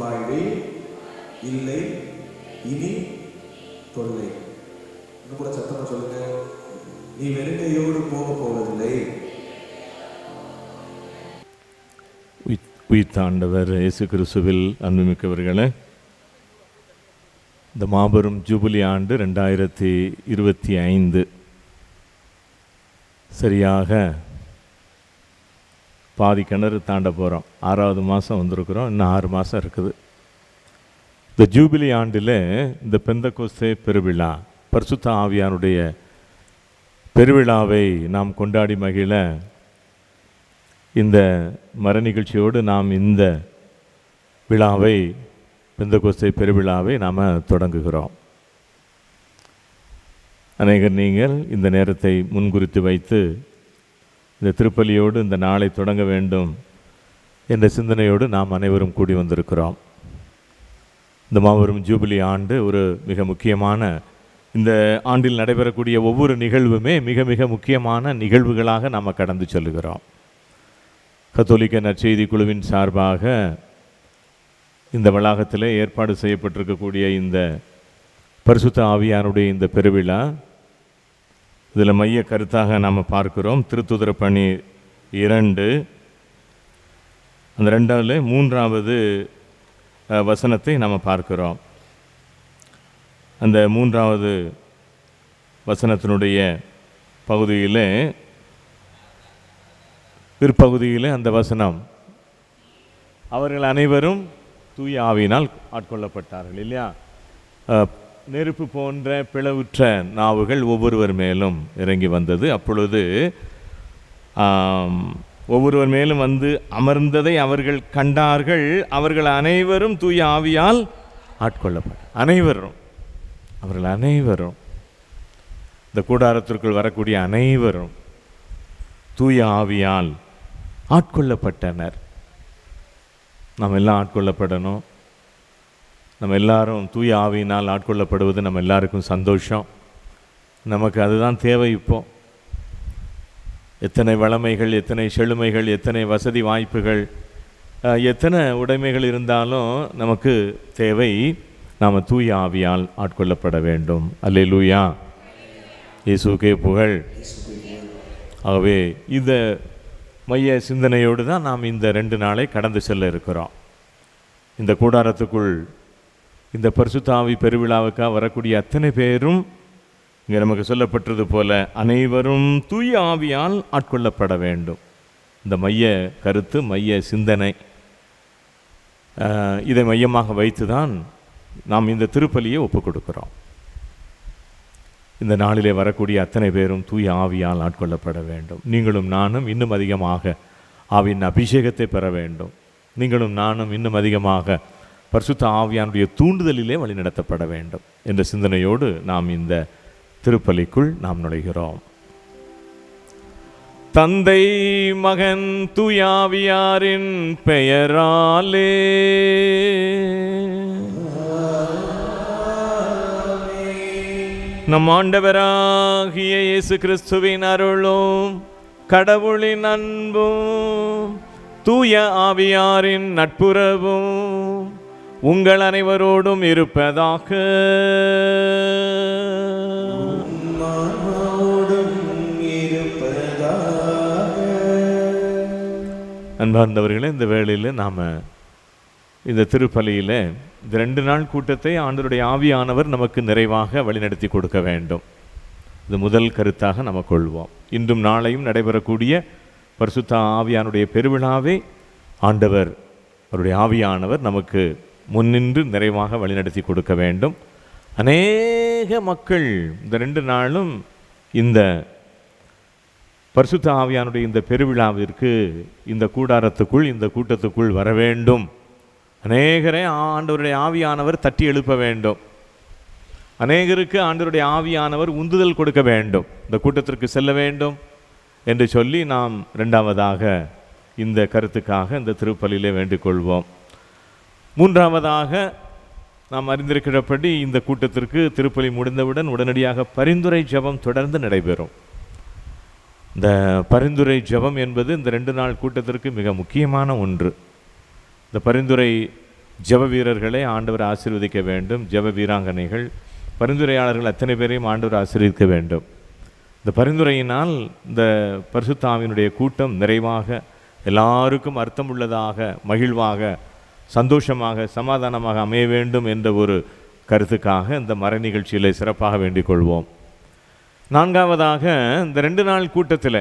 வாழ்வே இல்லை இனி தொல்லை. இன்னும் கூட சத்தமா சொல்லுங்க, நீ வெறுங்கையோடு போக போவதில்லை. உயிர்த்தாண்டவர் இயேசு கிறிஸ்துவில் அன்புமிக்கவர்களே, இந்த மாபெரும் ஜூபிலி ஆண்டு 2025 சரியாக பாதி கிணறு தாண்ட போகிறோம். 6வது மாதம் வந்திருக்கிறோம், இன்னும் 6 மாதம் இருக்குது. இந்த ஜூபிலி ஆண்டில் இந்த பெந்தகோஸ்தே பெருவிழா, பரிசுத்த ஆவியானுடைய பெருவிழாவை நாம் கொண்டாடி மகிழ இந்த மர நிகழ்ச்சியோடு நாம் இந்த விழாவை, பெந்தகோஸ்தே பெருவிழாவை நாம் தொடங்குகிறோம். அநேகர் நீங்கள் இந்த நேரத்தை முன்குறித்து வைத்து இந்த திருப்பலியோடு இந்த நாளை தொடங்க வேண்டும் என்ற சிந்தனையோடு நாம் அனைவரும் கூடி வந்திருக்கிறோம். இந்த மாபெரும் ஜூபிலி ஆண்டு ஒரு மிக முக்கியமான, இந்த ஆண்டில் நடைபெறக்கூடிய ஒவ்வொரு நிகழ்வுமே மிக மிக முக்கியமான நிகழ்வுகளாக நாம் கடந்து செல்கிறோம். கத்தோலிக்க நற்செய்தி குழுவின் சார்பாக இந்த வளாகத்தில் ஏற்பாடு செய்யப்பட்டிருக்கக்கூடிய இந்த பரிசுத்த ஆவியானுடைய இந்த பெருவிழா, இதில் மைய கருத்தாக நாம் பார்க்கிறோம் திருத்துதர் பணி 2, அந்த 2வது 3வது வசனத்தை நாம் பார்க்கிறோம். அந்த 3வது வசனத்தினுடைய பகுதியில், பிற்பகுதியில் அந்த வசனம், அவர்கள் அனைவரும் தூய ஆவியினால் ஆட்கொள்ளப்பட்டார்கள் இல்லையா. நெருப்பு போன்ற பிளவுற்ற நாவுகள் ஒவ்வொருவர் மேலும் இறங்கி வந்தது. அப்பொழுது ஒவ்வொருவர் மேலும் வந்து அமர்ந்ததை அவர்கள் கண்டார்கள். அவர்கள் அனைவரும் தூய ஆவியால் ஆட்கொள்ளப்பட்டார். அனைவரும், அவர்கள் அனைவரும், இந்த கூடாரத்திற்குள் வரக்கூடிய அனைவரும் தூய ஆவியால் ஆட்கொள்ளப்பட்டனர். நாம் எல்லாம் ஆட்கொள்ளப்படணும். நம்ம எல்லாரும் தூய ஆவியினால் ஆட்கொள்ளப்படுவது நம்ம எல்லாருக்கும் சந்தோஷம். நமக்கு அதுதான் தேவை. இப்போ எத்தனை வளமைகள், எத்தனை செழுமைகள், எத்தனை வசதி வாய்ப்புகள், எத்தனை உடைமைகள் இருந்தாலும் நமக்கு தேவை நாம் தூய ஆவியால் ஆட்கொள்ளப்பட வேண்டும். அல்லேலூயா, இயேசுவுக்கே புகழ். ஆகவே இந்த மைய சிந்தனையோடு தான் நாம் இந்த 2 நாளை கடந்து செல்ல இருக்கிறோம். இந்த கூடாரத்துக்குள் இந்த பரிசுத்த ஆவி பெருவிழாவுக்காக வரக்கூடிய அத்தனை பேரும் இங்கே நமக்கு சொல்லப்பட்டது போல அனைவரும் தூய ஆவியால் ஆட்கொள்ளப்பட வேண்டும். இந்த மைய கருத்து, மைய சிந்தனை, இதை மையமாக வைத்து தான் நாம் இந்த திருப்பலியை ஒப்புக் கொடுக்கிறோம். இந்த நாளிலே வரக்கூடிய அத்தனை பேரும் தூய ஆவியால் ஆட்கொள்ளப்பட வேண்டும். நீங்களும் நானும் இன்னும் அதிகமாக ஆவியின் அபிஷேகத்தை பெற வேண்டும். நீங்களும் நானும் இன்னும் அதிகமாக பரிசுத்த ஆவியானுடைய தூண்டுதலிலே வழிநடத்தப்பட வேண்டும் என்ற சிந்தனையோடு நாம் இந்த திருப்பலிக்குள் நாம் நுழைகிறோம். தந்தை, மகன், தூய ஆவியாரின் பெயராலே. நம் ஆண்டவராகிய இயேசு கிறிஸ்துவின் அருளும் கடவுளின் அன்பும் தூய ஆவியாரின் நட்புறவும் உங்கள் அனைவரோடும் இருப்பதாக. அன்பார்ந்தவர்களே, இந்த வேளையில் நாம் இந்த திருப்பலியில் இந்த 2 நாள் கூட்டத்தை ஆண்டவருடைய ஆவியானவர் நமக்கு நிறைவாக வழிநடத்தி கொடுக்க வேண்டும். இது முதல் கருத்தாக நம்ம கொள்வோம். இன்றும் நாளையும் நடைபெறக்கூடிய பரிசுத்த ஆவியானுடைய பெருவிழாவை ஆண்டவர், அவருடைய ஆவியானவர் நமக்கு முன்னின்று நிறைவாக வழிநடத்தி கொடுக்க வேண்டும். அநேக மக்கள் இந்த 2 நாளும் இந்த பரிசுத்த ஆவியானுடைய இந்த பெருவிழாவிற்கு, இந்த கூடாரத்துக்குள், இந்த கூட்டத்துக்குள் வர வேண்டும். அநேகரை ஆண்டவருடைய ஆவியானவர் தட்டி எழுப்ப வேண்டும். அநேகருக்கு ஆண்டவருடைய ஆவியானவர் உந்துதல் கொடுக்க வேண்டும், இந்த கூட்டத்திற்கு செல்ல வேண்டும் என்று சொல்லி நாம் 2வதாக இந்த கருத்துக்காக இந்த திருப்பலியிலே வேண்டிக் கொள்வோம். 3வதாக நாம் அறிந்திருக்கிறபடி இந்த கூட்டத்திற்கு திருப்பலி முடிந்தவுடன் உடனடியாக பரிந்துரை ஜெபம் தொடர்ந்து நடைபெறும். இந்த பரிந்துரை ஜெபம் என்பது இந்த 2 நாள் கூட்டத்திற்கு மிக முக்கியமான ஒன்று. இந்த பரிந்துரை ஜெப வீரர்களை ஆண்டவர் ஆசீர்வதிக்க வேண்டும். ஜெப வீராங்கனைகள், பரிந்துரையாளர்கள் அத்தனை பேரையும் ஆண்டவர் ஆசீர்வதிக்க வேண்டும். இந்த பரிந்துரையினால் இந்த பரிசுத்த ஆவியினுடைய கூட்டம் நிறைவாக, எல்லாருக்கும் அர்த்தமுள்ளதாக, மகிழ்வாக, சந்தோஷமாக, சமாதானமாக அமைய வேண்டும் என்ற ஒரு கருத்துக்காக இந்த மறை நிகழ்ச்சியிலே சிறப்பாக வேண்டிக் கொள்வோம். நான்காவதாக, இந்த 2 நாள் கூட்டத்தில்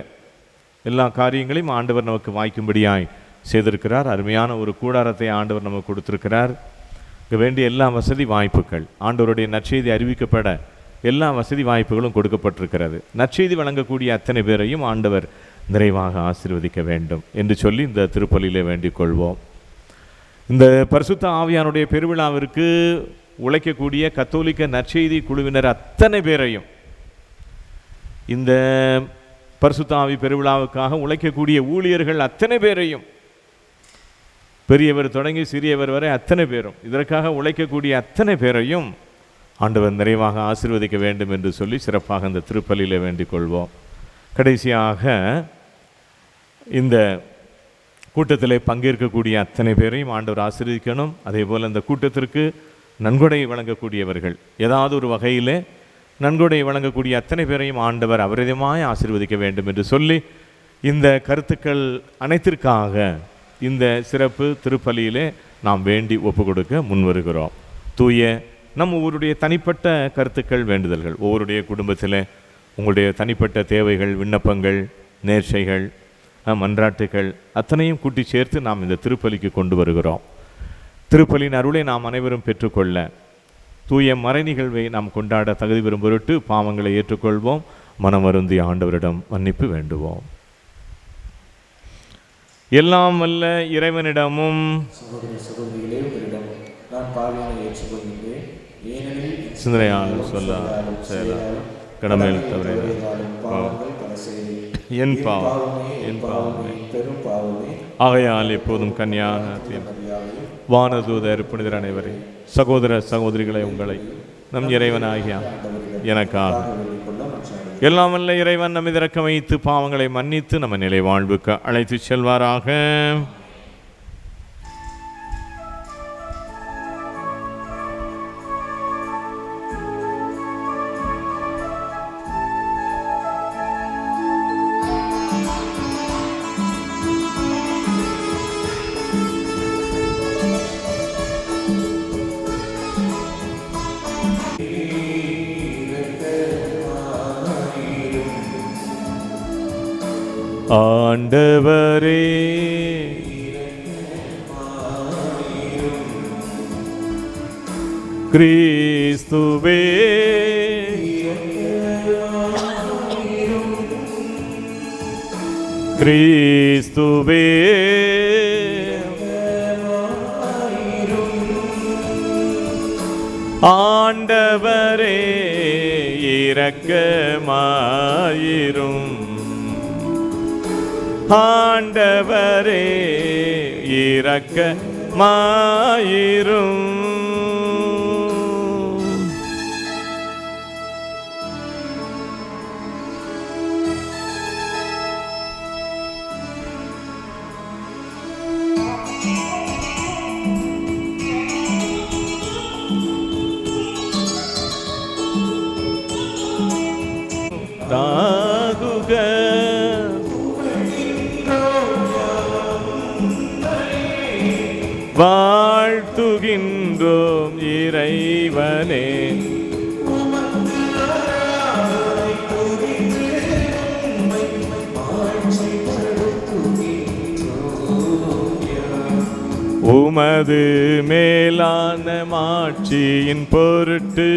எல்லா காரியங்களையும் ஆண்டவர் நமக்கு வாய்க்கும்படியாய் செய்திருக்கிறார். அருமையான ஒரு கூடாரத்தை ஆண்டவர் நமக்கு கொடுத்திருக்கிறார். இங்கே வேண்டிய எல்லா வசதி வாய்ப்புகள், ஆண்டவருடைய நற்செய்தி அறிவிக்கப்பட எல்லா வசதி வாய்ப்புகளும் கொடுக்கப்பட்டிருக்கிறது. நற்செய்தி வழங்கக்கூடிய அத்தனை பேரையும் ஆண்டவர் நிறைவாக ஆசீர்வதிக்க வேண்டும் என்று சொல்லி இந்த திருப்பலியிலே வேண்டிக் கொள்வோம். இந்த பரிசுத்த ஆவியானுடைய பெருவிழாவிற்கு உழைக்கக்கூடிய கத்தோலிக்க நற்செய்தி குழுவினர் அத்தனை பேரையும், இந்த பரிசுத்த ஆவி பெருவிழாவுக்காக உழைக்கக்கூடிய ஊழியர்கள் அத்தனை பேரையும், பெரியவர் தொடங்கி சிறியவர் வரை அத்தனை பேரும், இதற்காக உழைக்கக்கூடிய அத்தனை பேரையும் ஆண்டவர் நிறைவாக ஆசீர்வதிக்க வேண்டும் என்று சொல்லி சிறப்பாக இந்த திருப்பலியிலே வேண்டிக் கொள்வோம். கடைசியாக, இந்த கூட்டத்திலே பங்கேற்கக்கூடிய அத்தனை பேரையும் ஆண்டவர் ஆசீர்வதிக்கணும். அதே போல் இந்த கூட்டத்திற்கு நன்கொடை வழங்கக்கூடியவர்கள், ஏதாவது ஒரு வகையிலே நன்கொடை வழங்கக்கூடிய அத்தனை பேரையும் ஆண்டவர் அபரிதமாய் ஆசீர்வதிக்க வேண்டும் என்று சொல்லி இந்த கருத்துக்கள் அனைத்திற்காக இந்த சிறப்பு திருப்பலியிலே நாம் வேண்டி ஒப்பு கொடுக்க முன்வருகிறோம். தூய நம் ஒவ்வொருடைய தனிப்பட்ட கருத்துக்கள், வேண்டுதல்கள், ஒவ்வொருடைய குடும்பத்தில் உங்களுடைய தனிப்பட்ட தேவைகள், விண்ணப்பங்கள், நேர்ச்சைகள், மன்றாட்டுகள் அத்தனையும் கூட்டி சேர்த்து நாம் இந்த திருப்பலிக்கு கொண்டு வருகிறோம். திருப்பலின் அருளை நாம் அனைவரும் பெற்றுக்கொள்ள, தூய மறை நிகழ்வை நாம் கொண்டாட தகுதி பெறும் பொருட்டு பாவங்களை ஏற்றுக்கொள்வோம். மனம் வருந்தி ஆண்டவரிடம் மன்னிப்பு வேண்டுவோம். எல்லாம் வல்ல இறைவனிடமும் சிந்தனையாலும் சொல்லாலும் செயலாலும் கடமையில் தவிர என் பாவமே ஆகையால் எப்போதும் கன்னியான வானதூதர் புனிதர் அனைவரே, சகோதர சகோதரிகளை, உங்களை நம் இறைவனாகிய எனக்காக எல்லாம் வல்ல இறைவன் நம்மை இரக்கம் வைத்து பாவங்களை மன்னித்து நம்ம நிலை வாழ்வுக்கு அழைத்து செல்வாராக. ஆண்டவரே, கிறிஸ்துவே, கிறிஸ்துவே, ஆண்டவரே இரக்கமாயிரும். ஆண்டவரே இரக்கமாயிரும். தாகுக வாழ்த்துகின்றோம் இறைவனே, உமது மேலான மாட்சியின் பொருட்டு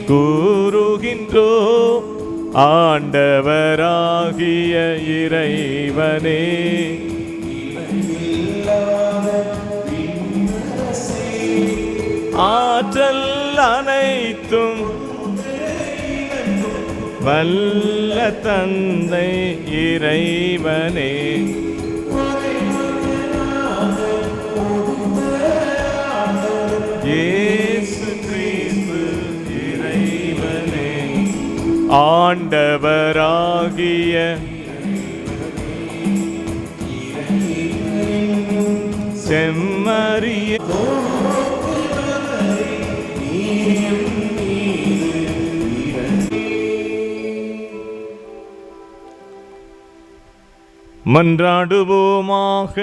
கூறுகின்றோம். ஆண்டவராகிய இறைவனே, ஆற்றல் அனைத்தும் வல்ல தந்தை இறைவனே, இயேசு கிறிஸ்து இறைவனே, ஆண்டவராகிய மரிய மன்றாடுவோமாக.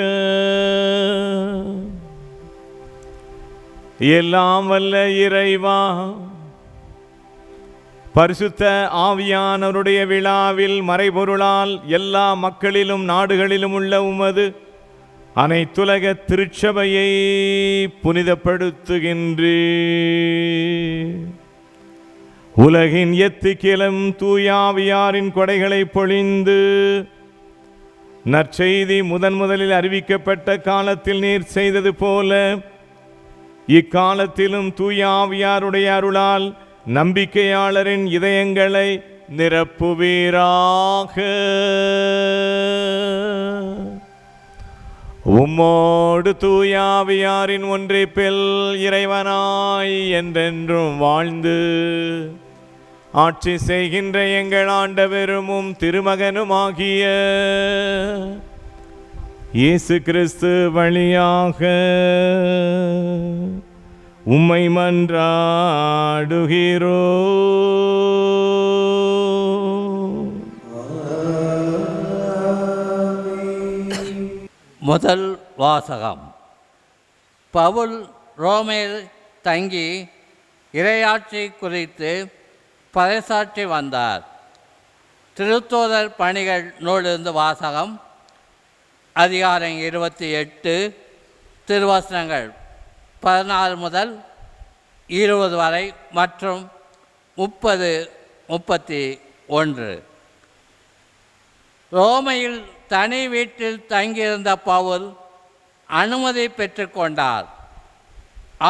எல்லாம் வல்ல இறைவா, பரிசுத்த ஆவியானவருடைய விழாவில் மறைபொருளால் எல்லா மக்களிலும் நாடுகளிலும் உள்ள உமது அனைத்துலக திருச்சபையை புனிதப்படுத்துகின்றீர். உலகின் எத்திக்கிலும் தூயாவியாரின் கொடைகளை பொழிந்து நற்செய்தி முதலில் அறிவிக்கப்பட்ட காலத்தில் நீர் செய்தது போல இக்காலத்திலும் தூயாவியாருடைய அருளால் நம்பிக்கையாளரின் இதயங்களை நிரப்புவீராக. உம்மோடு தூயாவியாரின் ஒன்றிப்பில் இறைவனாய் என்றென்றும் வாழ்ந்து ஆட்சி செய்கின்ற எங்கள் ஆண்டவரும் திருமகனுமாகிய இயேசு கிறிஸ்து வழியாக உம்மை மன்றாடுகிறோ. முதல் வாசகம். பவுல் ரோமேல் தங்கி இறையாட்சி குறித்து பறைசாற்றி வந்தார். திருத்தூதர் பணிகள் நூலிருந்து வாசகம். அதிகாரம் 28, திருவசனங்கள் 14 முதல் 20 வரை மற்றும் 30, 31. ரோமையில் தனி வீட்டில் தங்கியிருந்த பவுல் அனுமதி பெற்றுக்கொண்டார்.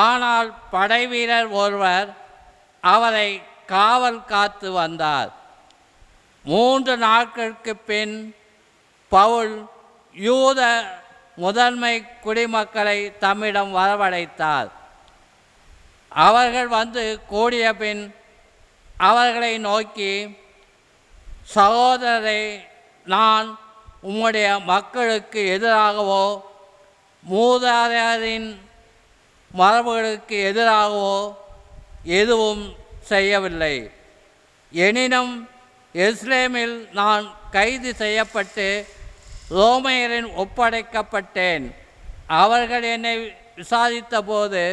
ஆனால் படைவீரர் ஒருவர் அவரை காவல் காத்து வந்தார். 3 நாட்களுக்கு பின் பவுல் யூத முதன்மை குடிமக்களை தம்மிடம் வரவழைத்தார். அவர்கள் வந்து கூடிய பின் அவர்களை நோக்கி, சகோதரரை, நான் உம்முடைய மக்களுக்கு எதிராகவோ மூதாதையரின் மரபுகளுக்கு எதிராகவோ எதுவும் செய்யவில்லை. எனினும் எருசலேமில் நான் கைது செய்யப்பட்டு ரோமையரின் ஒப்படைக்கப்பட்டேன். அவர்கள் என்னை விசாரித்த போது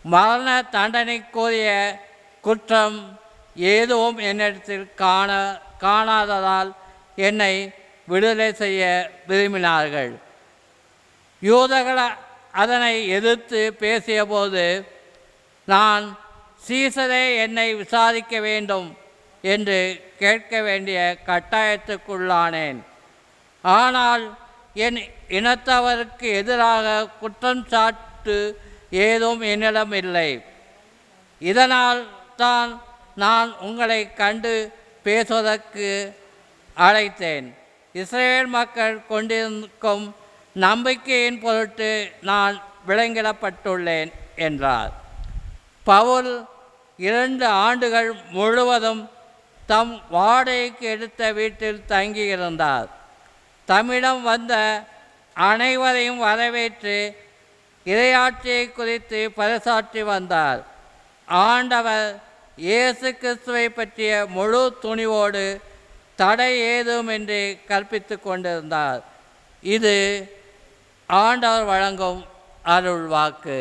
மரண தண்டனைக்குரிய குற்றம் எதுவும் என்னிடத்தில் காணாததால் என்னை விடுதலை செய்ய விரும்பினார்கள். யூதர்கள் அதனை எதிர்த்து பேசியபோது நான் சீசரே என்னை விசாரிக்க வேண்டும் என்று கேட்க வேண்டிய கட்டாயத்துக்குள்ளானேன். ஆனால் என் இனத்தவருக்கு எதிராக குற்றம் சாட்டு ஏதும் என்னிடம் இல்லை. இதனால் தான் நான் உங்களை கண்டு பேசுவதற்கு அழைத்தேன். இஸ்ரேல் மக்கள் கொண்டிருக்கும் நம்பிக்கையின் பொருட்டு நான் விலங்கிடப்பட்டுள்ளேன் என்றார். பவுல் 2 ஆண்டுகள் முழுவதும் தம் வாடகைக்கு எடுத்த வீட்டில் தங்கியிருந்தார். தம்மிடம் வந்த அனைவரையும் வரவேற்று இறையாட்சியை குறித்து பறைசாற்றி வந்தார். ஆண்டவர் இயேசு கிறிஸ்துவை பற்றிய முழு துணிவோடு தடை ஏதுமின்றி கற்பித்து கொண்டிருந்தார். இது ஆண்டவர் வழங்கும் அருள் வாக்கு.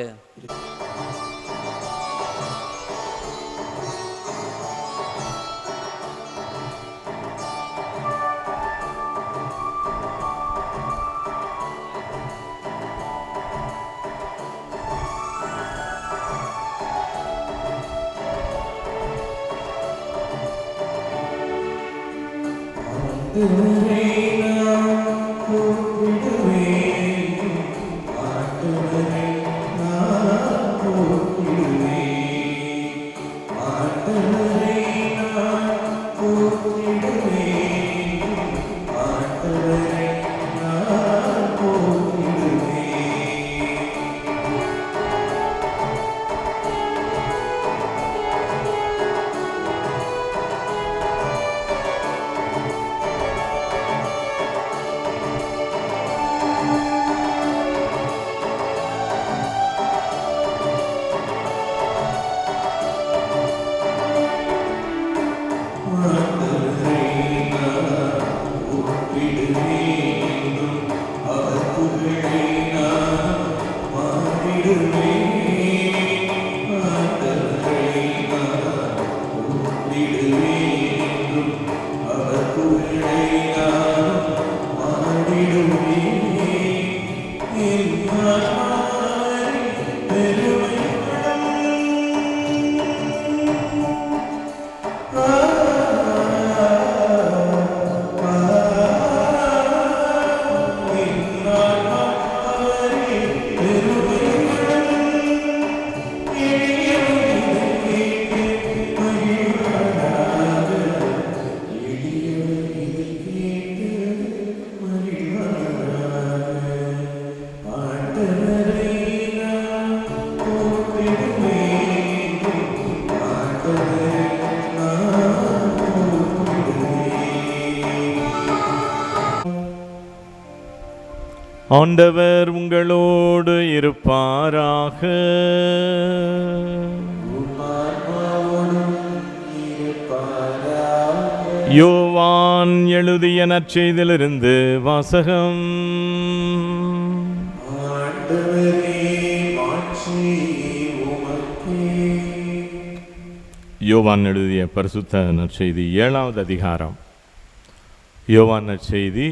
ஆண்டவர் உங்களோடு இருப்பாராக. யோவான் எழுதிய நற்செய்தியிலிருந்து வாசகம். யோவான் எழுதிய பரிசுத்த நற்செய்தி 7வது அதிகாரம். யோவான் நற்செய்தி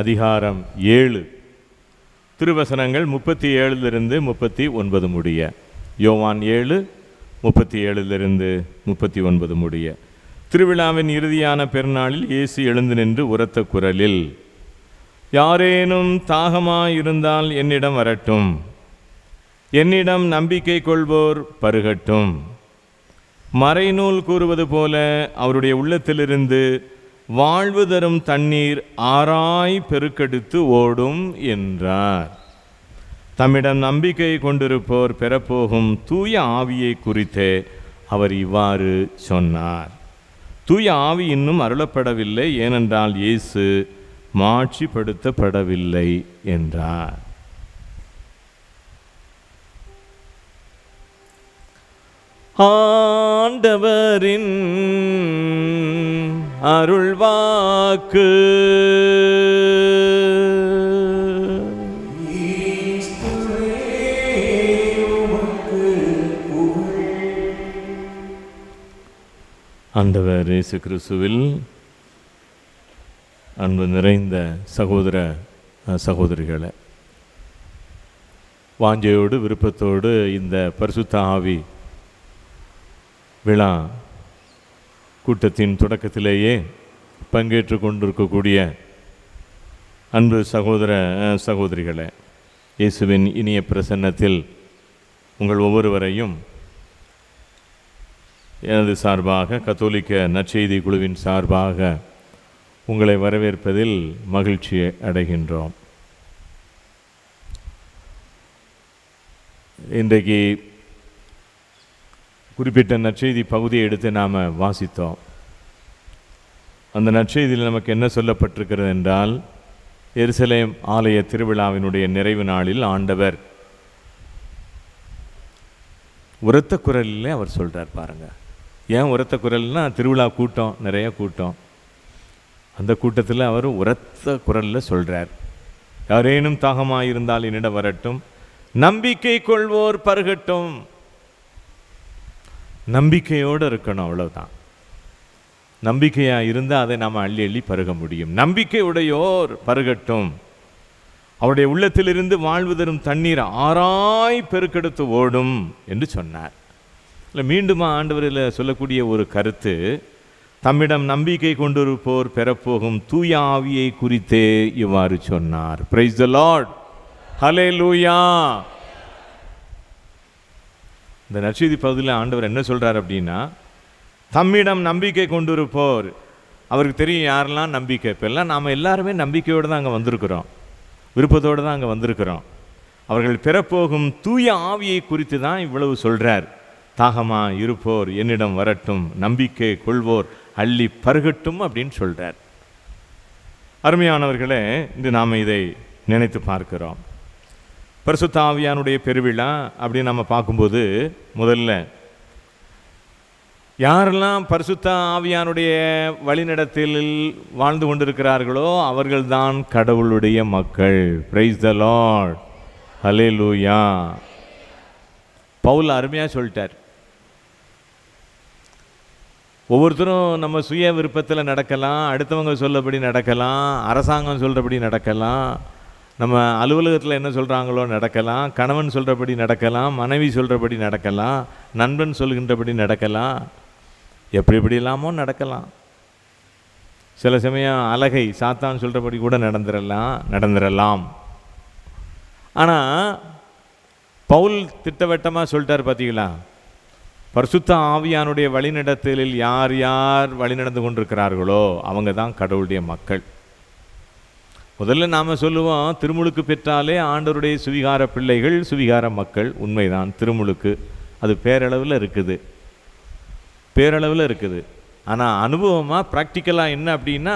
அதிகாரம் 7, திருவசனங்கள் 37 39 முடிய. யோவான் 7 37 39 முடிய. திருவிழாவின் இறுதியான பெருநாளில் இயேசு எழுந்து நின்று உரத்த குரலில், யாரேனும் தாகமாயிருந்தால் என்னிடம் வரட்டும், என்னிடம் நம்பிக்கை கொள்வோர் பருகட்டும். மறைநூல் கூறுவது போல அவருடைய உள்ளத்திலிருந்து வாழ்வு தரும் தண்ணீர் ஆராய் பெருக்கெடுத்து ஓடும் என்றார். தம்மிடம் நம்பிக்கை கொண்டிருப்போர் பெறப்போகும் தூய ஆவியை குறித்தே அவர் இவ்வாறு சொன்னார். தூய ஆவி இன்னும் அருளப்படவில்லை, ஏனென்றால் இயேசு மாட்சிப்படுத்தப்படவில்லை என்றார். ஆண்டவரின் அருள்வாக்கு. ஆண்டவர் இயேசு கிறிஸ்துவில் அன்பு நிறைந்த சகோதர சகோதரிகளே, வாஞ்சையோடு விருப்பத்தோடு இந்த பரிசுத்த ஆவி விழா கூட்டத்தின் தொடக்கத்திலேயே பங்கேற்று கொண்டிருக்கக்கூடிய அன்பு சகோதர சகோதரிகளே, இயேசுவின் இனிய பிரசன்னத்தில் உங்கள் ஒவ்வொருவரையும் எனது சார்பாக, கத்தோலிக்க நற்செய்தி குழுவின் சார்பாக உங்களை வரவேற்பதில் மகிழ்ச்சி அடைகின்றோம். இன்றைக்கு குறிப்பிட்ட நற்செய்தி பகுதியை எடுத்து நாம் வாசித்தோம். அந்த நற்செய்தியில் நமக்கு என்ன சொல்லப்பட்டிருக்கிறது என்றால், எருசலேம் ஆலய திருவிழாவினுடைய நிறைவு நாளில் ஆண்டவர் உரத்த குரலில் அவர் சொல்கிறார். பாருங்கள், ஏன் உரத்த குரல்னா, திருவிழா கூட்டம், நிறைய கூட்டம். அந்த கூட்டத்தில் அவர் உரத்த குரலில் சொல்கிறார், யாரேனும் தாகமாயிருந்தால் என்னிடம் வரட்டும், நம்பிக்கை கொள்வோர் பருகட்டும். நம்பிக்கையோடு இருக்கணும், அவ்வளவுதான். நம்பிக்கையாக இருந்தால் அதை நாம் அள்ளி அள்ளி பருக முடியும். நம்பிக்கை உடையோர் பருகட்டும், அவருடைய உள்ளத்திலிருந்து வாழ்வு தரும் தண்ணீர் ஆராய் பெருக்கெடுத்து ஓடும் என்று சொன்னார். இல்லை, மீண்டுமா ஆண்டவரில் சொல்லக்கூடிய ஒரு கருத்து, தம்மிடம் நம்பிக்கை கொண்டிருப்போர் பெறப்போகும் தூய ஆவியை குறித்தே இவ்வாறு சொன்னார். பிரைஸ் தி லார்ட், ஹல்லேலூயா. இந்த நற்செய்தி பகுதியில் ஆண்டவர் என்ன சொல்கிறார் அப்படின்னா, தம்மிடம் நம்பிக்கை கொண்டிருப்போர், அவருக்கு தெரியும் யாரெல்லாம் நம்பிக்கை. இப்போ எல்லாம் நாம் எல்லாருமே நம்பிக்கையோடு தான் அங்கே வந்திருக்கிறோம், விருப்பத்தோடு தான் அங்கே வந்திருக்கிறோம். அவர்கள் பெறப்போகும் தூய ஆவியை குறித்து தான் இவ்வளவு சொல்கிறார். தாகமாக இருப்போர் என்னிடம் வரட்டும், நம்பிக்கை கொள்வோர் அள்ளி பருகட்டும் அப்படின்னு சொல்கிறார். அருமையானவர்களே, இன்று நாம் இதை நினைத்து பார்க்கிறோம். பரிசுத்த ஆவியானுடைய பெருவிழா அப்படின்னு நம்ம பார்க்கும்போது, முதல்ல யாரெல்லாம் பரிசுத்த ஆவியானுடைய வழிநடத்தில் வாழ்ந்து கொண்டிருக்கிறார்களோ அவர்கள்தான் கடவுளுடைய மக்கள். பிரைஸ் தி லார்ட், ஹல்லேலூயா. பவுல் அருமையாக சொல்லிட்டார், ஒவ்வொருத்தரும் நம்ம சுய விருப்பத்தில் நடக்கலாம், அடுத்தவங்க சொல்லபடி நடக்கலாம், அரசாங்கம் சொல்கிறபடி நடக்கலாம், நம்ம அலுவலகத்தில் என்ன சொல்கிறாங்களோ நடக்கலாம், கணவன் சொல்கிறபடி நடக்கலாம், மனைவி சொல்கிறபடி நடக்கலாம், நண்பன் சொல்கின்றபடி நடக்கலாம், எப்படி இல்லாமோ நடக்கலாம். சில சமயம் அலகை சாத்தான் சொல்கிறபடி கூட நடந்துடலாம். ஆனால் பவுல் திட்டவட்டமாக சொல்லிட்டார், பார்த்தீங்களா, பரிசுத்த ஆவியானுடைய வழிநடத்தலில் யார் யார் வழிநடந்து கொண்டிருக்கிறார்களோ அவங்க தான் கடவுளுடைய மக்கள். முதல்ல நாம் சொல்லுவோம், திருமுழுக்கு பெற்றாலே ஆண்டவருடைய சுவிகார பிள்ளைகள், சுவிகார மக்கள். உண்மைதான், திருமுழுக்கு அது பேரளவில் இருக்குது. ஆனால் அனுபவமாக ப்ராக்டிக்கலாக என்ன அப்படின்னா,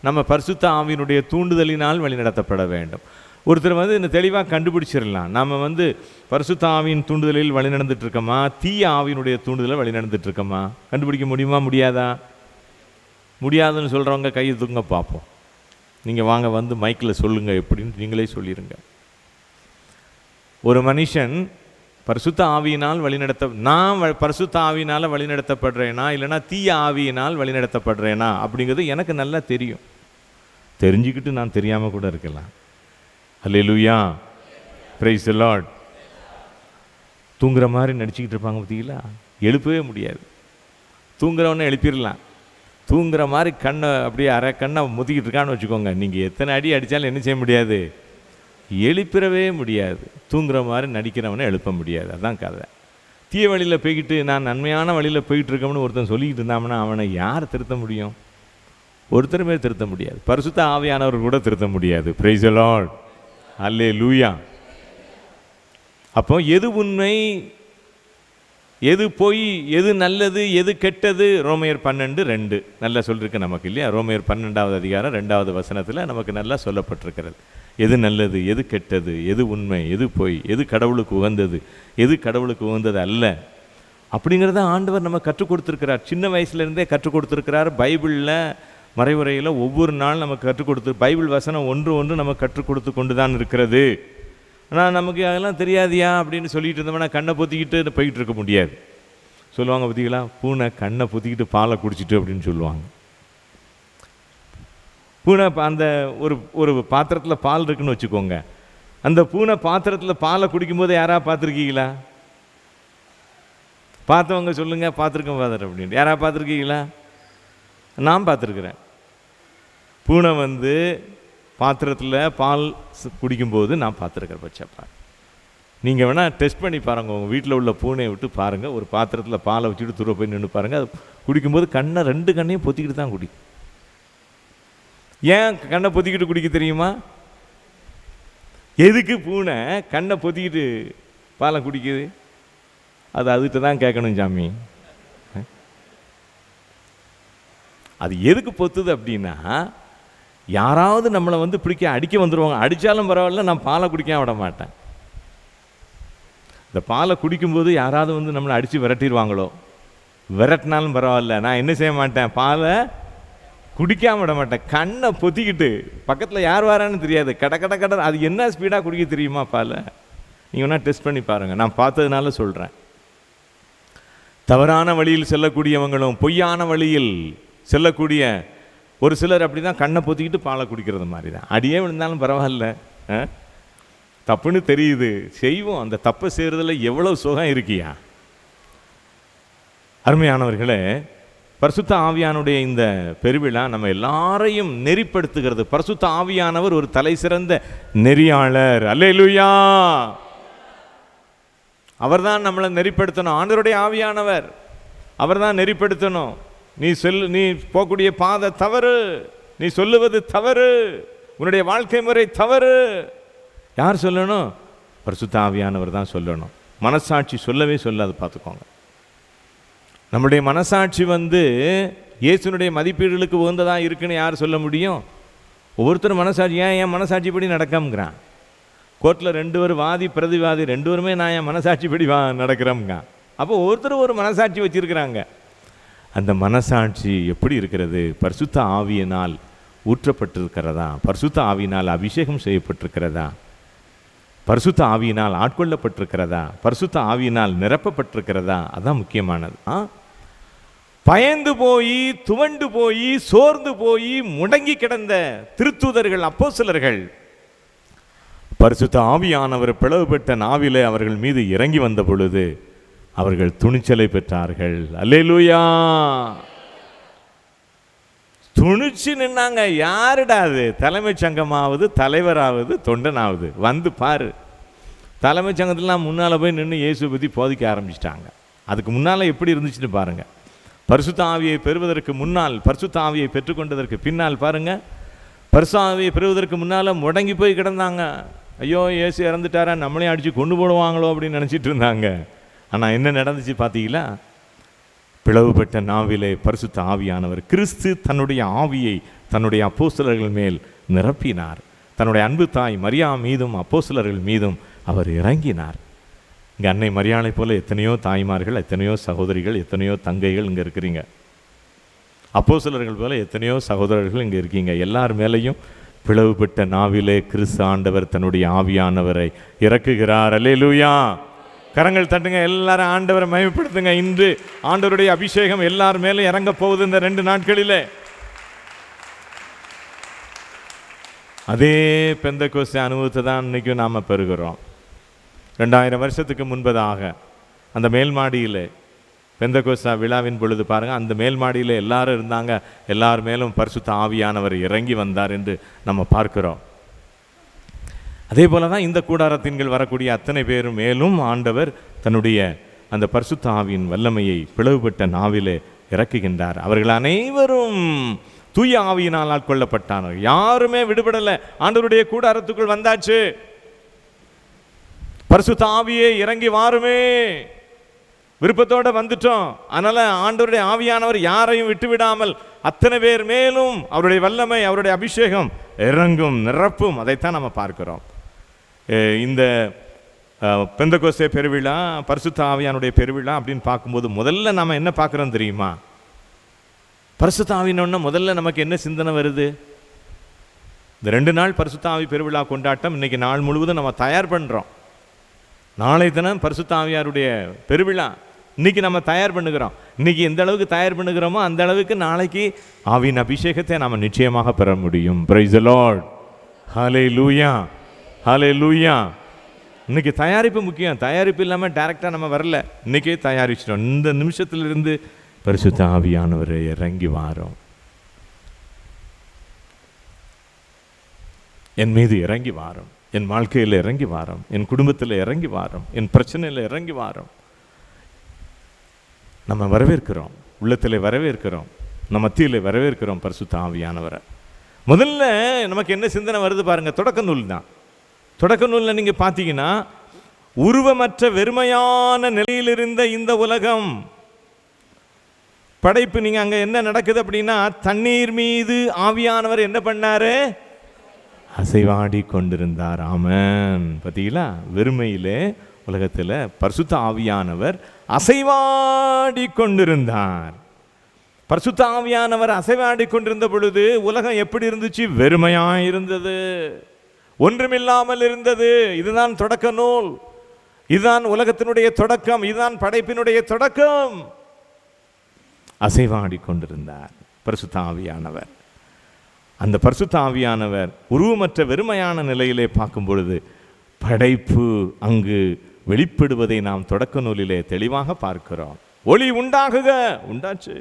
நம்ம பரிசுத்த ஆவியினுடைய தூண்டுதலினால் வழிநடத்தப்பட வேண்டும். ஒருத்தர் வந்து இந்த தெளிவாக கண்டுபிடிச்சிடலாம். நாம் பரிசுத்த ஆவியின் தூண்டுதலில் வழி நடந்துட்டு இருக்கோமா, தீய ஆவியினுடைய தூண்டுதலில் வழி நடந்துட்டு இருக்கோமா? கண்டுபிடிக்க முடியுமா, முடியாதா? முடியாதுன்னு சொல்கிறவங்க கையை தூங்க பார்ப்போம். நீங்கள் வாங்க மைக்கில் சொல்லுங்கள் எப்படின்னு நீங்களே சொல்லிடுங்க. ஒரு மனுஷன் பரிசுத்த ஆவியினால் நான் பரிசுத்த ஆவியினால் வழிநடத்தப்படுறேனா இல்லைனா தீய ஆவியினால் வழிநடத்தப்படுறேனா அப்படிங்கிறது எனக்கு நல்லா தெரியும். தெரிஞ்சுக்கிட்டு நான் தெரியாமல் கூட இருக்கலாம். அல்லேலூயா, பிரைஸ் தி லார்ட். தூங்குற மாதிரி நடிச்சுக்கிட்டு இருப்பாங்க பார்த்தீங்களா, எழுப்பவே முடியாது. தூங்குறவொன்னே எழுப்பிடலாம். தூங்குற மாதிரி கண்ணை அப்படியே அரை கண்ணை முத்திக்கிட்டு இருக்கான்னு வச்சுக்கோங்க, நீங்கள் எத்தனை அடி அடித்தாலும் என்ன செய்ய முடியாது, எழுப்பிடவே முடியாது. தூங்குற மாதிரி நடிக்கிறவனை எழுப்ப முடியாது. அதுதான் கதை. தீய வழியில் போய்கிட்டு நான் நன்மையான வழியில் போய்கிட்டு இருக்கோம்னு ஒருத்தன் சொல்லிக்கிட்டு இருந்தாங்கன்னா அவனை யார் திருத்த முடியும்? ஒருத்தருமே திருத்த முடியாது. பரிசுத்த ஆவியானவர் கூட திருத்த முடியாது. பிரைஸ் தி லார்ட், அல்லேலூயா. அப்போ எது உண்மை, எது பொய், எது நல்லது, எது கெட்டது, ரோமையர் 12:2 நல்லா சொல்லிருக்கு நமக்கு இல்லையா? ரோமையர் 12வது அதிகாரம் 2வது வசனத்தில் நமக்கு நல்லா சொல்லப்பட்டிருக்கிறது. எது நல்லது, எது கெட்டது, எது உண்மை, எது பொய், எது கடவுளுக்கு உகந்தது, எது கடவுளுக்கு உகந்தது அல்ல, அப்படிங்கிறத ஆண்டவர் நம்ம கற்றுக் கொடுத்துருக்கிறார். சின்ன வயசுலேருந்தே கற்றுக் கொடுத்துருக்கிறார். பைபிளில் மறைவுரையில் ஒவ்வொரு நாள் நமக்கு கற்றுக் கொடுத்து, பைபிள் வசனம் ஒன்று நம்ம கற்றுக் கொடுத்து கொண்டு தான் இருக்கிறது. ஆனால் நமக்கு அதெல்லாம் தெரியாதியா அப்படின்னு சொல்லிட்டு இருந்தோம்னா கண்ணை பொத்திக்கிட்டு போய்கிட்டு இருக்க முடியாது. சொல்லுவாங்க பார்த்தீங்களா, பூனை கண்ணை பொத்திக்கிட்டு பாலை குடிச்சிட்டு அப்படின்னு சொல்லுவாங்க. பூனை அந்த ஒரு பாத்திரத்தில் பால் இருக்குன்னு வச்சுக்கோங்க, அந்த பூனை பாத்திரத்தில் பாலை குடிக்கும்போது யாராவது பார்த்துருக்கீங்களா? பார்த்தவங்க சொல்லுங்கள், பார்த்துருக்கேன் ஃபாதர் அப்படின்னு. யாராவது பார்த்துருக்கீங்களா? நான் பார்த்துருக்குறேன். பூனை பாத்திரத்தில் பால் குடிக்கும்போது நான் பார்த்துருக்கிறேன். பச்சப்பா, நீங்கள் வேணால் டெஸ்ட் பண்ணி பாருங்கள். உங்கள் வீட்டில் உள்ள பூனையை விட்டு பாருங்கள். ஒரு பாத்திரத்தில் பாலை வச்சுட்டு தூர போய் நின்று பாருங்கள். அது குடிக்கும்போது கண்ணை 2 கண்ணையும் பொத்திக்கிட்டு தான் குடிக்கும். ஏன் கண்ணை பொத்திக்கிட்டு குடிக்க தெரியுமா? எதுக்கு பூனை கண்ணை பொத்திக்கிட்டு பாலை குடிக்குது? அது அதுகிட்ட தான் கேட்கணும் சாமி. அது எதுக்கு பொத்துது அப்படின்னா, யாராவது நம்மளை பிடிக்க அடிக்க வந்துடுவாங்க. அடித்தாலும் பரவாயில்ல, நான் பாலை குடிக்க விட மாட்டேன். இந்த பாலை குடிக்கும்போது யாராவது நம்மளை அடித்து விரட்டிடுவாங்களோ, விரட்டினாலும் பரவாயில்ல, நான் என்ன செய்ய மாட்டேன், பாலை குடிக்காம விட மாட்டேன். கண்ணை பொத்திக்கிட்டு, பக்கத்தில் யார் வரான்னு தெரியாது, கடை அது என்ன ஸ்பீடாக குடிக்க தெரியுமா பாலை? நீங்கள் வேணால் டெஸ்ட் பண்ணி பாருங்கள். நான் பார்த்ததுனால சொல்கிறேன். தவறான வழியில் செல்லக்கூடியவங்களும் பொய்யான வழியில் செல்லக்கூடிய ஒரு சிலர் அப்படி தான் கண்ணை பொத்திக்கிட்டு பாலை குடிக்கிறது மாதிரி தான். அடியே விழுந்தாலும் பரவாயில்ல, தப்புன்னு தெரியுது, செய்வோம். அந்த தப்பை செய்கிறதுல எவ்வளோ சுகம் இருக்கியா? அருமையானவர்களே, பரிசுத்த ஆவியானுடைய இந்த பெருவிழா நம்ம எல்லாரையும் நெறிப்படுத்துகிறது. பரிசுத்த ஆவியானவர் ஒரு தலை சிறந்த நெறியாளர். அல்லேலூயா. அவர் தான் நம்மளை நெறிப்படுத்தணும். ஆண்டவருடைய ஆவியானவர் அவர் தான் நெறிப்படுத்தணும். நீ போகக்கூடிய பாதை தவறு, நீ சொல்லுவது தவறு, உன்னுடைய வாழ்க்கை முறை தவறு. யார் சொல்லணும்? பரிசுத்த ஆவியானவர் தான் சொல்லணும். மனசாட்சி சொல்லவே சொல்லாது. பார்த்துக்கோங்க, நம்முடைய மனசாட்சி இயேசுனுடைய மதிப்பீடுகளுக்கு உகந்ததாக இருக்குன்னு யார் சொல்ல முடியும்? ஒவ்வொருத்தரும் மனசாட்சி, என் மனசாட்சிப்படி நடக்கம்ங்கிறான். கோர்ட்டில் 2 பேர் வாதி பிரதிவாதி 2 பேருமே நான் என் மனசாட்சிப்படி நடக்கிறோம்ங்க. அப்போ ஒவ்வொருத்தரும் ஒரு மனசாட்சி வச்சுருக்கிறாங்க. அந்த மனசாட்சி எப்படி இருக்கிறது? பரிசுத்த ஆவியினால் ஊற்றப்பட்டிருக்கிறதா? பரிசுத்த ஆவியினால் அபிஷேகம் செய்யப்பட்டிருக்கிறதா? பரிசுத்த ஆவியினால் ஆட்கொள்ளப்பட்டிருக்கிறதா? பரிசுத்த ஆவியினால் நிரப்பப்பட்டிருக்கிறதா? அதான் முக்கியமானது. பயந்து போய், துவண்டு போய், சோர்ந்து போய், முடங்கி கிடந்த திருத்தூதர்கள், அப்போஸ்தலர்கள் பரிசுத்த ஆவியானவர் பிளவுபட்ட நாவிலே அவர்கள் மீது இறங்கி வந்த பொழுது அவர்கள் துணிச்சலை பெற்றார்கள். அல்லேலூயா. துணிச்சு நின்னாங்க. யாருடா அது? தலைமைச் சங்கமாவது, தலைவராவது, தொண்டனாவது பாரு. தலைமைச் சங்கத்திலாம் முன்னால் போய் நின்று இயேசுவை பற்றி போதிக்க ஆரம்பிச்சிட்டாங்க. அதுக்கு முன்னால் எப்படி இருந்துச்சுன்னு பாருங்கள். பரிசுத்த ஆவியை பெறுவதற்கு முன்னால், பரிசுத்த ஆவியை பெற்றுக்கொண்டதற்கு பின்னால் பாருங்கள். பரிசுத்த ஆவியை பெறுவதற்கு முன்னால் முடங்கி போய் கிடந்தாங்க. ஐயோ, இயேசு இறந்துட்டாரா, நம்மளையும் அடித்து கொண்டு போடுவாங்களோ அப்படின்னு நினச்சிட்டு இருந்தாங்க. ஆனால் என்ன நடந்துச்சு பார்த்தீங்களா? பிளவுபட்ட நாவிலே பரிசுத்த ஆவியானவர் கிறிஸ்து தன்னுடைய ஆவியை தன்னுடைய அப்போஸ்தலர்கள் மேல் நிரப்பினார். தன்னுடைய அன்பு தாய் மரியா மீதும் அப்போஸ்தலர்கள் மீதும் அவர் இறங்கினார். இங்கே அன்னை மரியாளை போல எத்தனையோ தாய்மார்கள், எத்தனையோ சகோதரிகள், எத்தனையோ தங்கைகள் இங்கே இருக்கிறீங்க. அப்போஸ்தலர்கள் போல எத்தனையோ சகோதரர்கள் இங்கே இருக்கீங்க. எல்லார் மேலேயும் பிளவுபட்ட நாவிலே கிறிஸ்து ஆண்டவர் தன்னுடைய ஆவியானவரை இறக்குகிறார். அல்லேலூயா. கரங்கள் தட்டுங்க, எல்லாரும் ஆண்டவரை மகிமைப்படுத்துங்க. இன்று ஆண்டவருடைய அபிஷேகம் எல்லார் மேலும் இறங்க போகுது இந்த 2 நாட்களிலே. அதே பெந்தெக்கோஸ்தே அனுபவத்தை தான் இன்றைக்கும் நாம் பெறுகிறோம். 2000 வருஷத்துக்கு முன்பதாக அந்த மேல் மாடியில் பெந்தெக்கோஸ்தே விழாவின் பொழுது பாருங்கள், அந்த மேல் மாடியில் எல்லாரும் இருந்தாங்க. எல்லார் மேலும் பரிசுத்த ஆவியானவர் இறங்கி வந்தார் என்று நம்ம பார்க்கிறோம். அதே போல தான் இந்த கூடாரத்தின்கள் வரக்கூடிய அத்தனை பேரும் மேலும் ஆண்டவர் தன்னுடைய அந்த பரிசுத்த ஆவியின் வல்லமையை பிளவுபட்ட நாவிலே இறக்குகின்றார். அவர்கள் அனைவரும் தூய ஆவியினால் ஆட்கொள்ளப்பட்டார்கள். யாருமே விடுபடலை. ஆண்டவருடைய கூடாரத்துக்குள் வந்தாச்சு. பரிசுத்த ஆவியே இறங்கி வாருமே, விருப்பத்தோடு வந்துட்டோம். அதனால ஆண்டவருடைய ஆவியானவர் யாரையும் விட்டுவிடாமல் அத்தனை பேர் மேலும் அவருடைய வல்லமை, அவருடைய அபிஷேகம் இறங்கும், நிரப்பும். அதைத்தான் நம்ம பார்க்கிறோம். இந்த பெந்தெக்கோஸ்தே பெருவிழா, பரிசுத்த ஆவியானுடைய பெருவிழா அப்படின்னு பார்க்கும்போது முதல்ல நம்ம என்ன பார்க்குறோம் தெரியுமா? பரிசுத்த ஆவியினோன்னா முதல்ல நமக்கு என்ன சிந்தனை வருது? இந்த 2 நாள் பரிசுத்த ஆவி பெருவிழா கொண்டாட்டம் இன்னைக்கு நாள் முழுவதும் நம்ம தயார் பண்ணுறோம். நாளை தினம் பரிசுத்த ஆவியாருடைய பெருவிழா இன்னைக்கு நம்ம தயார் பண்ணுகிறோம். இன்னைக்கு எந்த அளவுக்கு தயார் பண்ணுகிறோமோ அந்த அளவுக்கு நாளைக்கு ஆவியின் அபிஷேகத்தை நாம் நிச்சயமாக பெற முடியும். Praise the Lord. Hallelujah, hallelujah. இன்னைக்கு தயாரிப்பு முக்கியம். தயாரிப்பு இல்லாமல் டைரெக்டாக நம்ம வரல. இன்னைக்கே தயாரிச்சிட்டோம். இந்த நிமிஷத்திலிருந்து பரிசுத்த ஆவியானவர் இறங்கி வாரோம், என் மீது இறங்கி வாரோம், என் வாழ்க்கையில் இறங்கி வாரோம், என் குடும்பத்தில் இறங்கி வாரோம், என் பிரச்சனையில் இறங்கி வாரோம். நம்ம வரவேற்கிறோம், உள்ளத்தில் வரவேற்கிறோம், நம்ம மத்தியில் வரவேற்கிறோம் பரிசுத்த ஆவியானவரை. முதல்ல நமக்கு என்ன சிந்தனை வருது பாருங்க? தொடக்க நூல் தான். தொடக்க நூலில் நீங்கள் பார்த்தீங்கன்னா, உருவமற்ற வெறுமையான நிலையில் இருந்த இந்த உலகம் படைப்பு. நீங்கள் அங்கே என்ன நடக்குது அப்படின்னா, தண்ணீர் மீது ஆவியானவர் என்ன பண்ணாரு? அசைவாடி கொண்டிருந்தார். ஆமென். பார்த்தீங்களா? வெறுமையிலே உலகத்தில் பரிசுத்த ஆவியானவர் அசைவாடி கொண்டிருந்தார். பரிசுத்த ஆவியானவர் அசைவாடி கொண்டிருந்த பொழுது உலகம் எப்படி இருந்துச்சு? வெறுமையாக இருந்தது, ஒன்றுமில்லாமல் இருந்தது. இதுதான் தொடக்க நூல், இதுதான் உலகத்தினுடைய தொடக்கம், இதுதான் படைப்பினுடைய தொடக்கம். அசைவாடி கொண்டிருந்தார் பரிசுத்த ஆவியானவர். அந்த பரிசுத்த ஆவியானவர் உருவமற்ற வெறுமையான நிலையிலே பார்க்கும் பொழுது படைப்பு அங்கு வெளிப்படுவதை நாம் தொடக்க நூலிலே தெளிவாக பார்க்கிறோம். ஒளி உண்டாகுக, உண்டாச்சு.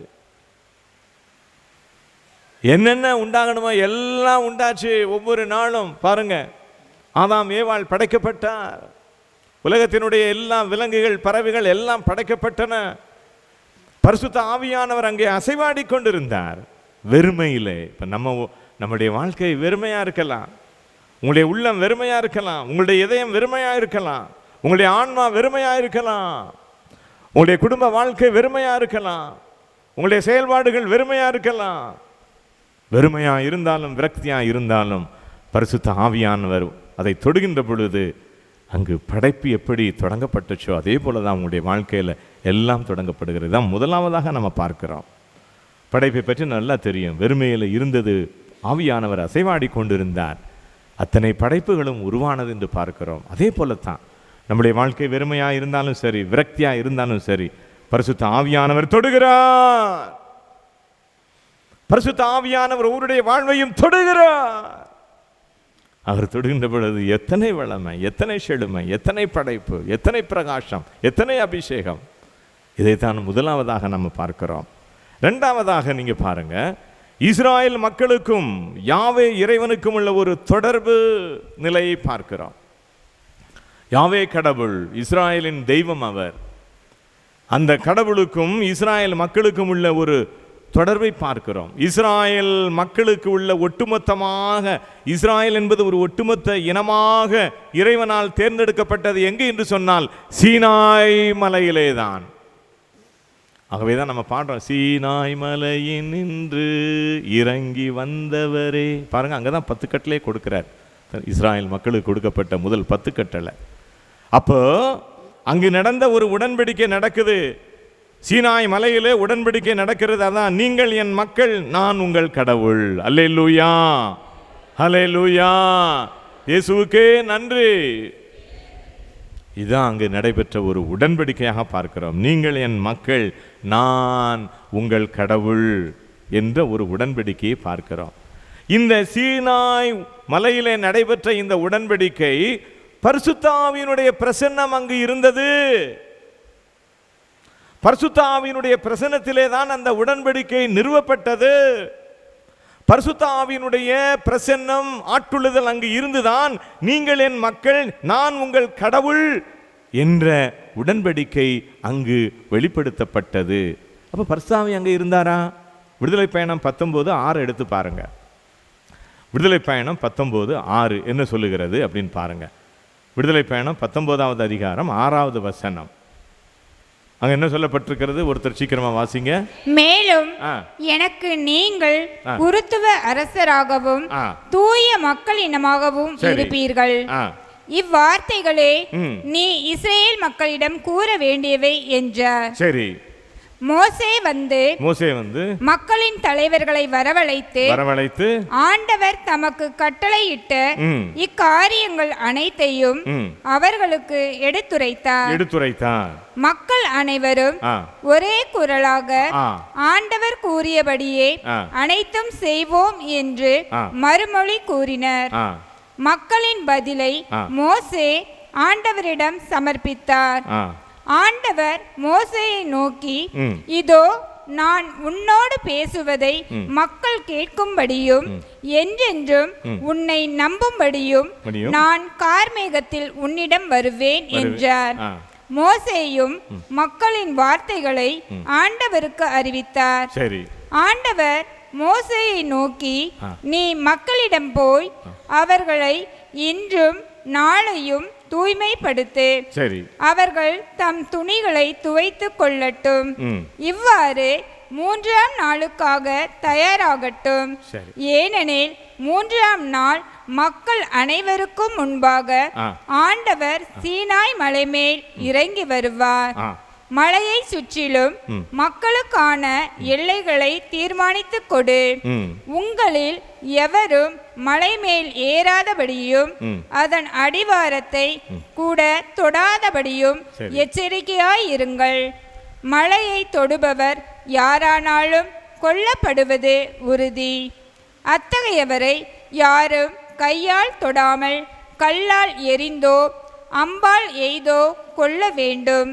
என்னென்ன உண்டாகணுமோ எல்லாம் உண்டாச்சு. ஒவ்வொரு நாளும் பாருங்க, ஆதாம் ஏவாள் படைக்கப்பட்டார். உலகத்தினுடைய எல்லா விலங்குகள், பறவைகள் எல்லாம் படைக்கப்பட்டன. பரிசுத்த ஆவியானவர் அங்கே அசைவாடி கொண்டிருந்தார் வெறுமையிலே. இப்போ நம்முடைய வாழ்க்கை வெறுமையா இருக்கலாம், உங்களுடைய உள்ளம் வெறுமையா இருக்கலாம், உங்களுடைய இதயம் வெறுமையா இருக்கலாம், உங்களுடைய ஆன்மா வெறுமையா இருக்கலாம், உங்களுடைய குடும்ப வாழ்க்கை வெறுமையா இருக்கலாம், உங்களுடைய செயல்பாடுகள் வெறுமையா இருக்கலாம். வெறுமையா இருந்தாலும் விரக்தியா இருந்தாலும் பரிசுத்த ஆவியானவர் அதை தொடுகின்ற பொழுது அங்கு படைப்பு எப்படி தொடங்கப்பட்டுச்சோ அதே போல தான் உங்களுடைய வாழ்க்கையில் எல்லாம் தொடங்கப்படுகிறது. தான் முதலாவதாக நம்ம பார்க்கிறோம். படைப்பை பற்றி நல்லா தெரியும். வெறுமையில் இருந்தது, ஆவியானவர் அசைவாடி கொண்டிருந்தார், அத்தனை படைப்புகளும் உருவானது என்று பார்க்கிறோம். அதே போலத்தான் நம்முடைய வாழ்க்கை வெறுமையாக இருந்தாலும் சரி, விரக்தியாக இருந்தாலும் சரி, பரிசுத்த ஆவியானவர் தொடுகிறார். பரிசுத்த ஆவியானவர் ஒருவருடைய வாழ்வையும் தொடுகிறார். அவர் தொடுகின்ற பொழுது எத்தனை வளமை, எத்தனை செழுமை, எத்தனை படைப்பு, எத்தனை பிரகாசம், எத்தனை அபிஷேகம். இதைத்தான் முதலாவதாக நம்ம பார்க்கிறோம். இரண்டாவதாக நீங்க பாருங்க, இஸ்ராயேல் மக்களுக்கும் யாவே இறைவனுக்கும் உள்ள ஒரு தொடர்பு நிலையை பார்க்கிறோம். யாவே கடவுள், இஸ்ராயேலின் தெய்வம் அவர். அந்த கடவுளுக்கும் இஸ்ராயேல் மக்களுக்கும் உள்ள ஒரு தொடர்பை பார்க்கிறோம். இஸ்ராயேல் மக்களுக்கு உள்ள ஒட்டுமொத்தமாக, இஸ்ராயேல் என்பது ஒரு ஒட்டுமொத்த இனமாக இறைவனால் தேர்ந்தெடுக்கப்பட்டது எங்கே என்று சொன்னால் சீனாய் மலையிலே தான். ஆகவே தான் நம்ம பாடுறோம், சீனாய் மலையின் நின்று இறங்கி வந்தவரே. பாருங்க, அங்கே தான் 10 கட்டளை கொடுக்கிறார். இஸ்ராயேல் மக்களுக்கு கொடுக்கப்பட்ட முதல் 10 கட்டளை. அப்போ அங்கு நடந்த ஒரு உடன்படிக்கை நடக்குது. சீனாய் மலையிலே உடன்படிக்கை நடக்கிறது. அதான் நீங்கள் என் மக்கள், நான் உங்கள் கடவுள். அல்லேலூயா, அல்லேலூயா, இயேசுவுக்கே நன்றி. இதுதான் அங்கு நடைபெற்ற ஒரு உடன்படிக்கையாக பார்க்கிறோம். நீங்கள் என் மக்கள், நான் உங்கள் கடவுள் என்ற ஒரு உடன்படிக்கையை பார்க்கிறோம். இந்த சீனாய் மலையிலே நடைபெற்ற இந்த உடன்படிக்கை பரிசுத்த ஆவியினுடைய பிரசன்னம் அங்கு இருந்தது. பரிசுத்த ஆவியினுடைய பிரசன்னத்திலே தான் அந்த உடன்படிக்கை நிறுவப்பட்டது. பரிசுத்த ஆவியினுடைய பிரசன்னம், ஆட்டுழுதல் அங்கு இருந்துதான் நீங்கள் என் மக்கள், நான் உங்கள் கடவுள் என்ற உடன்படிக்கை அங்கு வெளிப்படுத்தப்பட்டது. அப்ப பரிசுத்த ஆவி அங்கே இருந்தாரா? விடுதலை பயணம் 19:6 எடுத்து பாருங்க. விடுதலை பயணம் 19:6 என்ன சொல்லுகிறது அப்படின்னு பாருங்க. விடுதலை பயணம் 19வது அதிகாரம் 6வது வசனம். அங்க என்ன சொல்லப்பட்டிருக்கிறது? ஒருத்தர் சீக்கிரமா வாசிங்க. மேலும் எனக்கு நீங்கள் குருத்துவ அரசராகவும் தூய மக்கள் இனமாகவும் இருப்பீர்கள். இவ்வார்த்தைகளே நீ இஸ்ரேல் மக்களிடம் கூற வேண்டியவை என்றார். சரி. மோசே வந்து மக்களின் தலைவர்களை வரவழைத்து ஆண்டவர் தமக்கு கட்டளையிட்ட இக்காரியங்கள் அனைத்தையும் அவர்களுக்கு எடுத்துரைத்தார். மக்கள் அனைவரும் ஒரே குரலாக ஆண்டவர் கூறியபடியே அனைத்தும் செய்வோம் என்று மறுமொழி கூறினர். மக்களின் பதிலை மோசே ஆண்டவரிடம் சமர்ப்பித்தார். ஆண்டவர் மோசேயை நோக்கி, இதோ நான் உன்னோடு பேசுவதை மக்கள் கேட்கும்படியும் என்றென்றும் உன்னை நம்பும்படியும் நான் கார்மேகத்தில் உன்னிடம் வருவேன் என்றார். மோசேயும் மக்களின் வார்த்தைகளை ஆண்டவருக்கு அறிவித்தார். ஆண்டவர் மோசேயை நோக்கி, நீ மக்களிடம் போய் அவர்களை இன்றும் நாளையும் தூய்மைப்படுத்து, அவர்கள் தம் துணிகளை துவைத்துக் கொள்ளட்டும், இவ்வாறு 3ஆம் நாளுக்காக தயாராகட்டும். ஏனெனில் 3ஆம் நாள் மக்கள் அனைவருக்கும் முன்பாக ஆண்டவர் சீனாய் மலை மேல் இறங்கி வருவார். மலையை சுற்றிலும் மக்களுக்கான எல்லைகளை தீர்மானித்துக் கொடு. உங்களில் எவரும் மலை மேல் ஏறாதபடியும் அதன் அடிவாரத்தை கூட தொடாதபடியும் எச்சரிக்கையாயிருங்கள். மலையை தொடுபவர் யாரானாலும் கொல்லப்படுவது உறுதி. அத்தகையவரை யாரும் கையால் தொடாமல் கல்லால் எறிந்தோ அம்பால் எய்தோ கொள்ள வேண்டும்.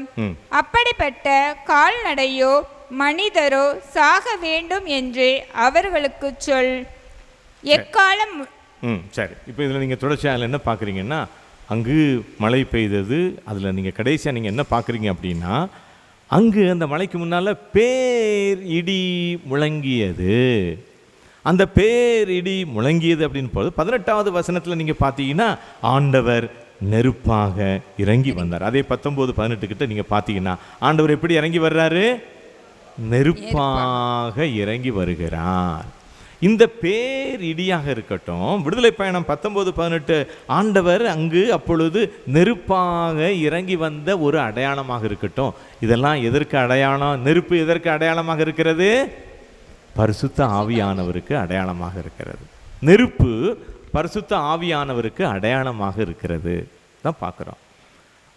அப்படிப்பட்ட கால்நடையோ மனிதரோ சாக வேண்டும் என்று அவர்களுக்கு சொல். எக்காலம். சரி. இப்போ இதில் நீங்கள் தொடர்ச்சியாக என்ன பார்க்குறீங்கன்னா, அங்கு மழை பெய்தது. அதில் நீங்கள் கடைசியாக நீங்கள் என்ன பார்க்குறீங்க அப்படின்னா, அங்கு அந்த மலைக்கு முன்னால் பேர் இடி முழங்கியது. அந்த பேர் இடி முழங்கியது அப்படின்னு போது 18வது வசனத்தில் நீங்கள் பார்த்தீங்கன்னா ஆண்டவர் நெருப்பாக இறங்கி வந்தார். அதே 19-18 கிட்ட நீங்க பாத்தீங்கன்னா ஆண்டவர் எப்படி இறங்கி வர்றாரு? நெருப்பாக இறங்கி வருகிறார். இந்த பேர் இடியாக இருக்கட்டும், விடுதலை பயணம் 19-18 ஆண்டவர் அங்கு அப்பொழுது நெருப்பாக இறங்கி வந்த ஒரு அடையாளமாக இருக்கட்டும். இதெல்லாம் எதற்கு அடையாளம்? நெருப்பு எதற்கு அடையாளமாக இருக்கிறது? பரிசுத்த ஆவியானவருக்கு அடையாளமாக இருக்கிறது. நெருப்பு பரிசுத்த ஆவியானவருக்கு அடையாளமாக இருக்கிறது தான் பார்க்குறோம்.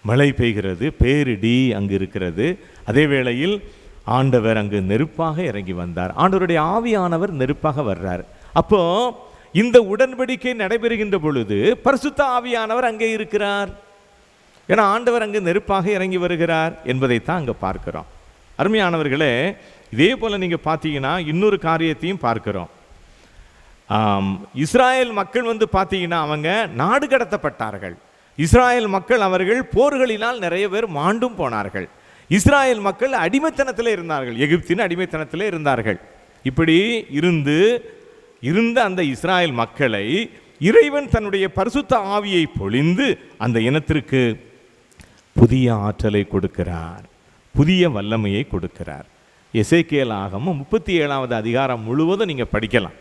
மழை பெய்கிறது, பேரிடி அங்கு இருக்கிறது. அதே வேளையில் ஆண்டவர் அங்கு நெருப்பாக இறங்கி வந்தார். ஆண்டவருடைய ஆவியானவர் நெருப்பாக வர்றார். அப்போ இந்த உடன்படிக்கை நடைபெறுகின்ற பொழுது பரிசுத்த ஆவியானவர் அங்கே இருக்கிறார். ஏன்னா ஆண்டவர் அங்கு நெருப்பாக இறங்கி வருகிறார் என்பதைத்தான் அங்கே பார்க்கிறோம். அருமையானவர்களே, இதே போல நீங்க பார்த்தீங்கன்னா இன்னொரு காரியத்தையும் பார்க்கிறோம். இஸ்ராயேல் மக்கள் பார்த்தீங்கன்னா அவங்க நாடு கடத்தப்பட்டார்கள். இஸ்ராயேல் மக்கள் அவர்கள் போர்களினால் நிறைய பேர் மாண்டும் போனார்கள். இஸ்ராயேல் மக்கள் அடிமைத்தனத்தில் இருந்தார்கள், எகிப்தின் அடிமைத்தனத்தில் இருந்தார்கள். இப்படி இருந்த அந்த இஸ்ராயேல் மக்களை இறைவன் தன்னுடைய பரிசுத்த ஆவியை பொழிந்து அந்த இனத்திற்கு புதிய ஆற்றலை கொடுக்கிறார், புதிய வல்லமையை கொடுக்கிறார். எசேக்கியேல் ஆகமம் 37வது அதிகாரம் முழுவதும் நீங்கள் படிக்கலாம்.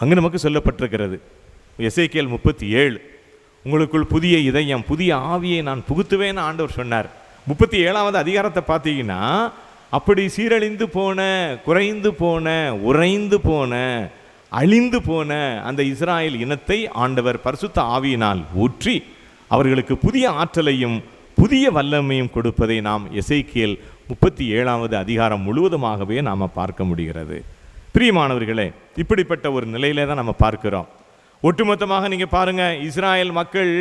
அங்கு நமக்கு சொல்லப்பட்டிருக்கிறது, எசேக்கியேல் 37, உங்களுக்குள் புதிய இதயம் புதிய ஆவியை நான் புகுத்துவேன்னு ஆண்டவர் சொன்னார். 37வது அதிகாரத்தை பார்த்தீங்கன்னா, அப்படி சீரழிந்து போன, குறைந்து போன, உறைந்து போன, அழிந்து போன அந்த இஸ்ராயேல் இனத்தை ஆண்டவர் பரிசுத்த ஆவியினால் ஊற்றி அவர்களுக்கு புதிய ஆற்றலையும் புதிய வல்லமையும் கொடுப்பதை நாம் எசேக்கியேல் 37வது அதிகாரம் முழுவதுமாகவே நாம் பார்க்க முடிகிறது. பிரியமானவர்களே, இப்படிப்பட்ட ஒரு நிலையில தான் நம்ம பார்க்கிறோம். ஒட்டுமொத்தமாக நீங்கள் பாருங்கள், இஸ்ராயேல் மக்கள்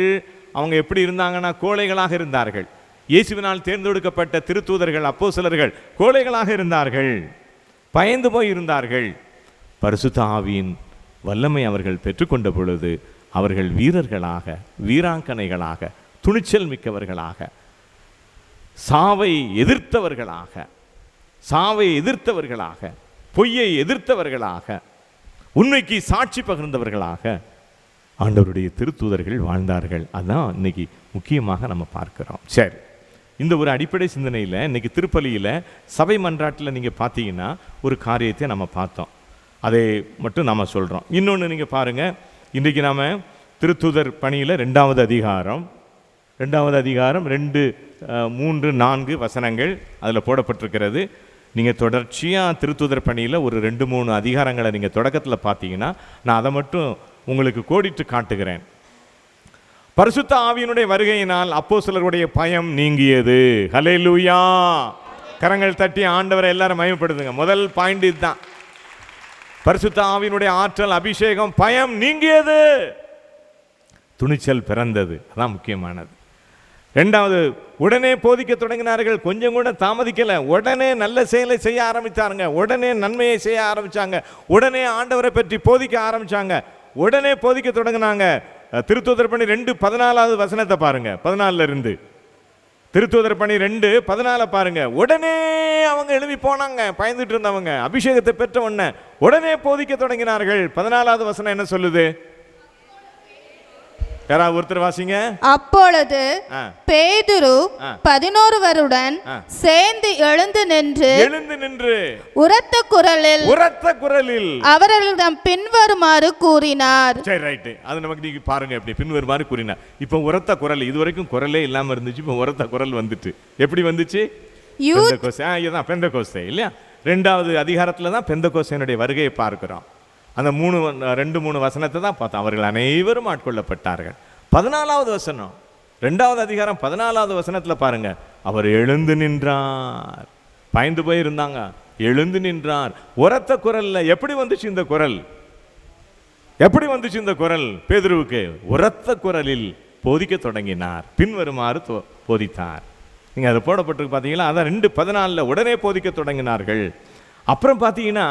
அவங்க எப்படி இருந்தாங்கன்னா கோழைகளாக இருந்தார்கள். இயேசுவினால் தேர்ந்தெடுக்கப்பட்ட திருத்தூதர்கள் அப்போஸ்தலர்கள் கோழைகளாக இருந்தார்கள், பயந்து போய் இருந்தார்கள். பரிசுத்த ஆவியின் வல்லமை அவர்கள் பெற்றுக்கொண்ட பொழுது அவர்கள் வீரர்களாக, வீராங்கனைகளாக, துணிச்சல் மிக்கவர்களாக, சாவை எதிர்த்தவர்களாக, பொய்யை எதிர்த்தவர்களாக, உண்மைக்கு சாட்சி பகிர்ந்தவர்களாக ஆண்டவருடைய திருத்தூதர்கள் வாழ்ந்தார்கள். அதான் இன்னைக்கு முக்கியமாக நம்ம பார்க்கிறோம். சரி, இந்த ஒரு அடிப்படை சிந்தனையில் இன்னைக்கு திருப்பலியில் சபை மன்றாட்டில் நீங்கள் பார்த்தீங்கன்னா ஒரு காரியத்தை நம்ம பார்த்தோம், அதை மட்டும் நம்ம சொல்கிறோம். இன்னொன்று நீங்கள் பாருங்கள், இன்றைக்கி நாம் திருத்தூதர் பணியில் 2வது அதிகாரம் 2, 3, 4 வசனங்கள் அதில் போடப்பட்டிருக்கிறது. நீங்கள் தொடர்ச்சியாக திருத்தூதர் பணியில் ஒரு 2, 3 அதிகாரங்களை நீங்கள் தொடக்கத்தில் பார்த்தீங்கன்னா நான் அதை மட்டும் உங்களுக்கு கோடிட்டு காட்டுகிறேன். பரிசுத்த ஆவியினுடைய வருகையினால் அப்போஸ்தலருடைய பயம் நீங்கியது. ஹல்லேலூயா! கரங்கள் தட்டி ஆண்டவரை எல்லாரும் மகிமைப்படுத்துங்க. முதல் பாயிண்ட் இதுதான், பரிசுத்த ஆவியினுடைய ஆற்றல், அபிஷேகம், பயம் நீங்கியது, துணிச்சல் பிறந்தது. அதான் முக்கியமானது. 2வது, உடனே போதிக்க தொடங்கினார்கள். கொஞ்சம் கூட தாமதிக்கல, உடனே நல்ல செயலை செய்ய ஆரம்பித்தாங்க, உடனே நன்மையை செய்ய ஆரம்பிச்சாங்க, உடனே ஆண்டவரை பற்றி போதிக்க ஆரம்பிச்சாங்க, உடனே போதிக்க தொடங்கினாங்க. திருத்தூதர் பணி 2:14 வசனத்தை பாருங்க. 14 இருந்து திருத்தூதர் பணி 2:14 பாருங்க. உடனே அவங்க எழுப்பி போனாங்க, பயந்துட்டு இருந்தவங்க அபிஷேகத்தை பெற்ற உடனே உடனே போதிக்க தொடங்கினார்கள். 14வது வசனம் என்ன சொல்லுது? யாராவது ஒருத்தர் வாசிங்க. அப்பொழுது பேதுரு 11 சேர்ந்து எழுந்து நின்று உரத்த குரலில் அவர்களிடம் பின்வருமாறு கூறினார். சரி, ரைட். அது நமக்கு நீங்க பாருங்க, எப்படி பின்வருமாறு கூறினார். இப்போ உரத்த குரல், இதுவரைக்கும் குரலே இல்லாம இருந்துச்சு, இப்போ உரத்த குரல் வந்துட்டு. எப்படி வந்துச்சு? பெந்தெகோஸ்தே இல்லையா? 2வது அதிகாரத்துல தான் பெந்தெகோஸ்தேனுடைய வருகையை பார்க்கிறோம். அந்த 2-3 வசனத்தை தான் பார்த்தோம். அவர்கள் அனைவரும் ஆட்கொள்ளப்பட்டார்கள். 14வது வசனம், 2வது அதிகாரம் 14வது வசனத்தில் பாருங்க, அவர் எழுந்து நின்றார். பயந்து போய் இருந்தாங்க, எழுந்து நின்றார். உரத்த குரல்ல. எப்படி வந்துச்சு இந்த குரல்? எப்படி வந்துச்சு இந்த குரல் பேதுருவுக்கு? உரத்த குரலில் போதிக்க தொடங்கினார், பின்வருமாறு போதித்தார். நீங்க அதை போடப்பட்டிருக்கு பார்த்தீங்களா? அதான் 2:14 உடனே போதிக்க தொடங்கினார்கள். அப்புறம் பார்த்தீங்கன்னா